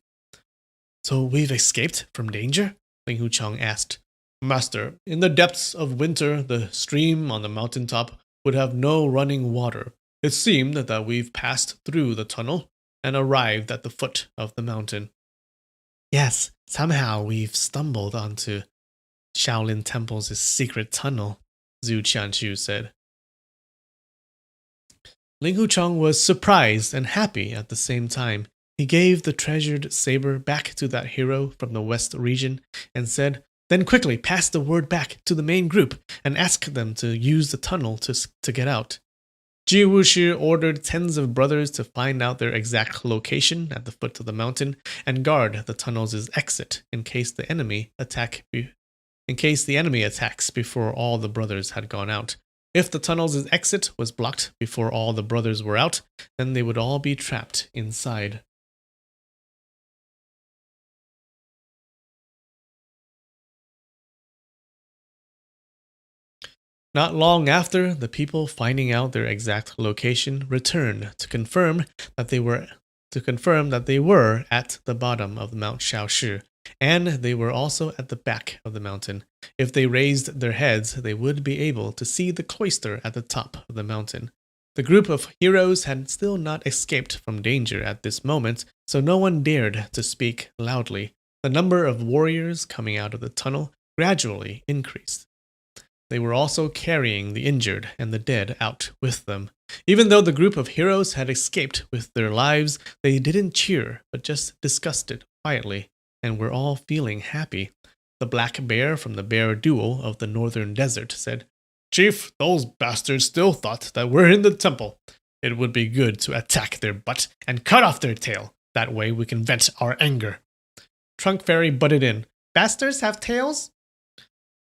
"So we've escaped from danger?" Ling Huchang asked. "Master, in the depths of winter, the stream on the mountaintop would have no running water. It seemed that we've passed through the tunnel, and arrived at the foot of the mountain. Yes, somehow we've stumbled onto Shaolin Temple's secret tunnel, Zhu Qianqiu said. Ling Hucheng was surprised and happy at the same time. He gave the treasured saber back to that hero from the west region and said, "Then quickly pass the word back to the main group and ask them to use the tunnel to get out." Ji Wushi ordered tens of brothers to find out their exact location at the foot of the mountain and guard the tunnel's exit in case the enemy attacks before all the brothers had gone out. If the tunnel's exit was blocked before all the brothers were out, then they would all be trapped inside. Not long after, the people finding out their exact location returned to confirm that they were at the bottom of Mount Shaoshi, and they were also at the back of the mountain. If they raised their heads, they would be able to see the cloister at the top of the mountain. The group of heroes had still not escaped from danger at this moment, so no one dared to speak loudly. The number of warriors coming out of the tunnel gradually increased. They were also carrying the injured and the dead out with them. Even though the group of heroes had escaped with their lives, they didn't cheer, but just discussed it quietly, and were all feeling happy. The black bear from the bear duel of the northern desert said, "Chief, those bastards still thought that we're in the temple. It would be good to attack their butt and cut off their tail. That way we can vent our anger." Trunk Fairy butted in. "Bastards have tails?"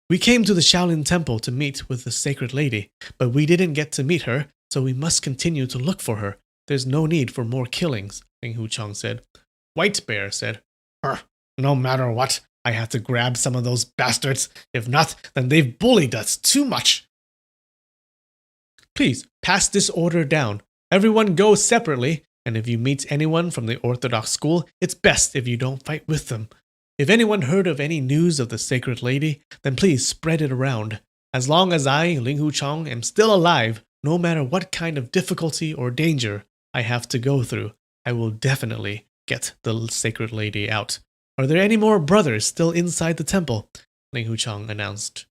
"We came to the Shaolin Temple to meet with the Sacred Lady, but we didn't get to meet her, so we must continue to look for her. There's no need for more killings," Ling Hucheng said. White Bear said, "No matter what, I have to grab some of those bastards. If not, then they've bullied us too much." "Please, pass this order down. Everyone go separately, and if you meet anyone from the Orthodox school, it's best if you don't fight with them. If anyone heard of any news of the Sacred Lady, then please spread it around. As long as I, Ling Hucheng, am still alive, no matter what kind of difficulty or danger I have to go through, I will definitely get the Sacred Lady out. Are there any more brothers still inside the temple?" Ling Hucheng announced.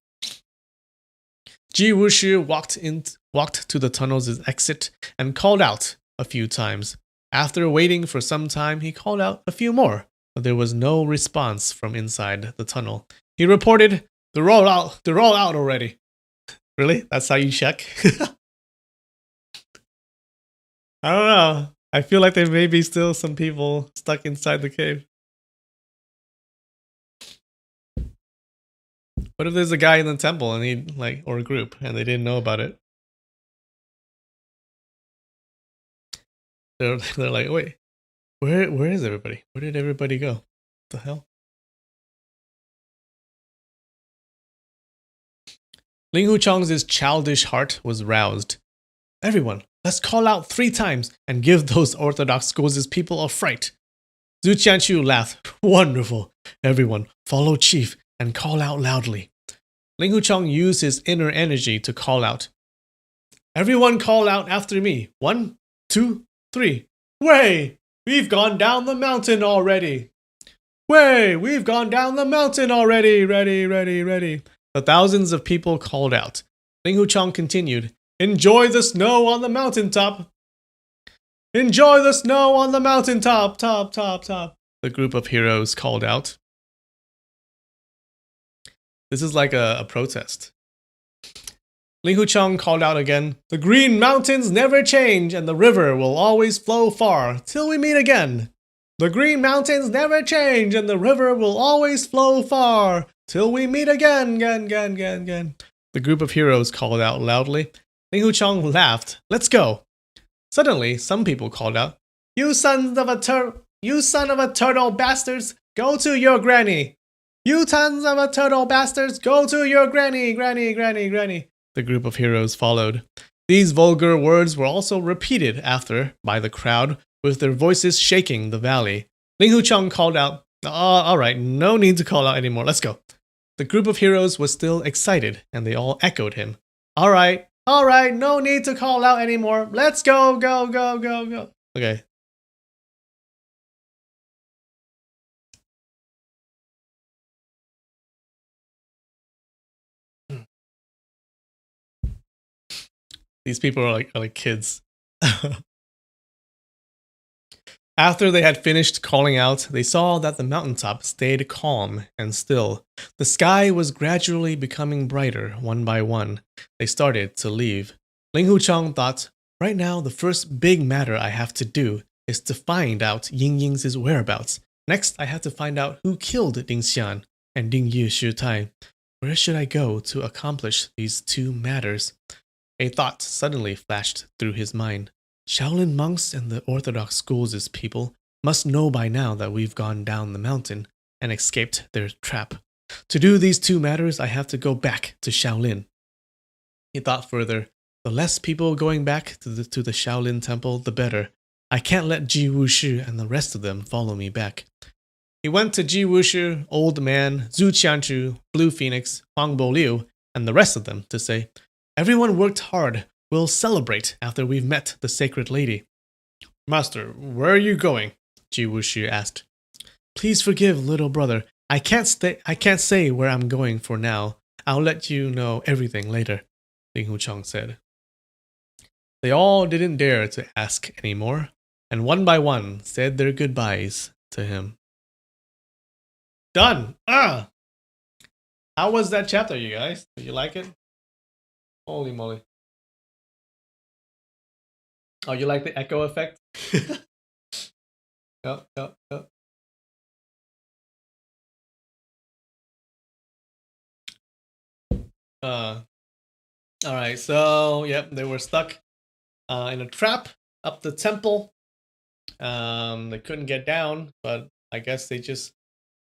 Ji Wushi walked to the tunnel's exit and called out a few times. After waiting for some time, he called out a few more, but there was no response from inside the tunnel. He reported, They're all out already." Really? That's how you check? I don't know. I feel like there may be still some people stuck inside the cave. What if there's a guy in the temple and or a group, and they didn't know about it? They're like, "Wait, where is everybody? Where did everybody go? What the hell?" Ling Hucheng's childish heart was roused. "Everyone, let's call out 3 times and give those Orthodox schools' people a fright." Zhu Qianqiu laughed. "Wonderful. Everyone, follow Chief and call out loudly." Ling Hucheng used his inner energy to call out. "Everyone call out after me. 1, 2, 3. Way! We've gone down the mountain already. Way! We've gone down the mountain already. Ready, ready, ready." The thousands of people called out. Ling Hucheng continued, "Enjoy the snow on the mountaintop. Enjoy the snow on the mountaintop, top, top, top." The group of heroes called out. This is like a protest. Ling Hucheng called out again, "The green mountains never change, and the river will always flow far, till we meet again. The green mountains never change, and the river will always flow far, till we meet again." The group of heroes called out loudly. Ling Hucheng laughed. "Let's go." Suddenly, some people called out, You son of a turtle bastards, go to your granny. You tons of a turtle bastards, go to your granny, granny, granny, granny." The group of heroes followed. These vulgar words were also repeated after by the crowd, with their voices shaking the valley. Ling Hucheng called out, "All right, no need to call out anymore, let's go." The group of heroes was still excited, and they all echoed him. All right, no need to call out anymore, let's go, go, go, go, go." Okay. These people are like kids. After they had finished calling out, they saw that the mountaintop stayed calm and still. The sky was gradually becoming brighter one by one. They started to leave. Ling Hucheng thought, right now the first big matter I have to do is to find out Ying Ying's whereabouts. Next, I have to find out who killed Ding Xian and Ding Yu Shitai. Where should I go to accomplish these two matters? A thought suddenly flashed through his mind. Shaolin monks and the Orthodox schools' people must know by now that we've gone down the mountain and escaped their trap. To do these two matters, I have to go back to Shaolin. He thought further, the less people going back to the Shaolin temple, the better. I can't let Ji Wushi and the rest of them follow me back. He went to Ji Wushi, Old Man, Zhu Qianchu, Blue Phoenix, Huang Boliu, and the rest of them to say, everyone worked hard. We'll celebrate after we've met the sacred lady. Master, where are you going? Ji Wushi asked. Please forgive, little brother. I can't say where I'm going for now. I'll let you know everything later, Ling Hucheng said. They all didn't dare to ask anymore, and one by one said their goodbyes to him. Done! How was that chapter, you guys? Did you like it? Holy moly. Oh, you like the echo effect? Yep. Alright, so, yep, they were stuck in a trap up the temple. They couldn't get down, but I guess they just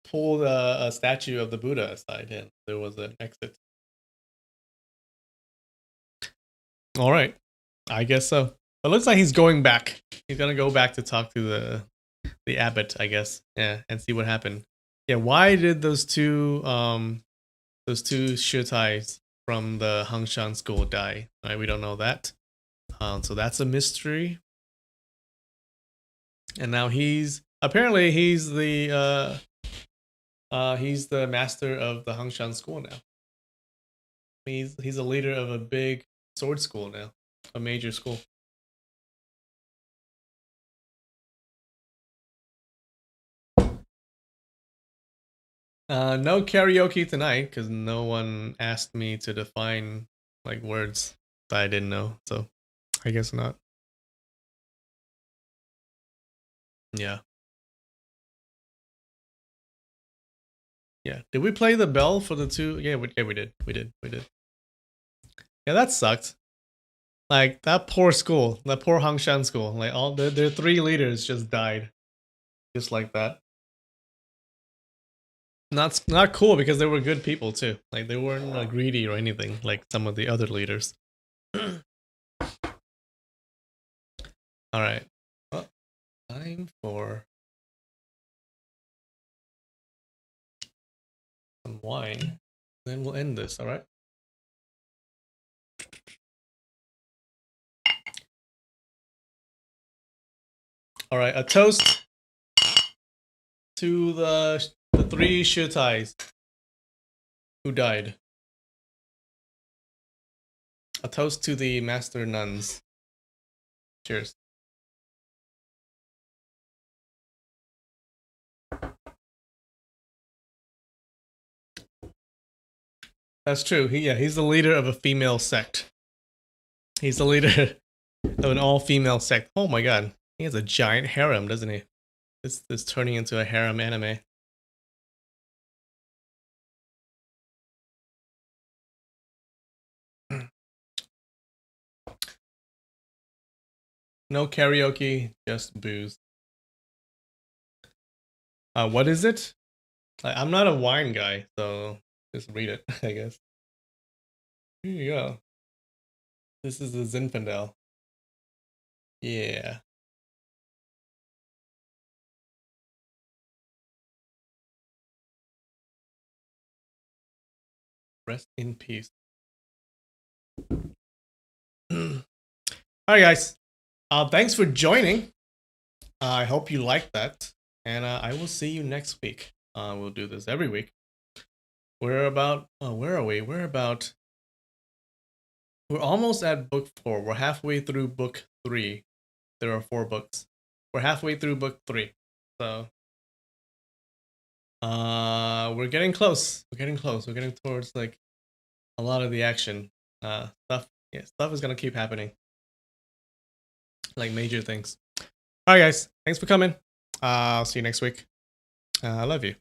pulled a statue of the Buddha aside and there was an exit. Alright, I guess so. It looks like he's going back. He's gonna go back to talk to the abbot, I guess. Yeah, and see what happened. Yeah, why did those two Shutais from the Hangshan school die? Right, we don't know that. So that's a mystery. And now he's the master of the Hangshan school now. He's a leader of a big sword school now, a major school. No karaoke tonight because no one asked me to define like words that I didn't know, so I guess not. Yeah. Yeah. Did we play the bell for the two? Yeah, we did. We did. Yeah, that sucked. Like that poor school, that poor Hangshan school. Like all their three leaders just died, just like that. Not cool because they were good people too. Like they weren't greedy or anything like some of the other leaders. All right. Well, time for some wine. Then we'll end this. All right. All right. A toast to the three Shutais who died. A toast to the master nuns. Cheers. That's true. He's the leader of a female sect. He's the leader of an all-female sect. Oh my god. He has a giant harem, doesn't he? This is turning into a harem anime. No karaoke, just booze. What is it? I'm not a wine guy, so just read it, I guess. Here you go. This is the Zinfandel. Yeah. Rest in peace. Alright guys. Thanks for joining. I hope you liked that. And I will see you next week. We'll do this every week. We're about where are we? We're about We're almost at book 4. We're halfway through book 3. There are 4 books. We're halfway through book 3. So we're getting close. We're getting close. We're getting towards like a lot of the action. Stuff is gonna keep happening. Like major things. Alright guys, thanks for coming. I'll see you next week. I love you.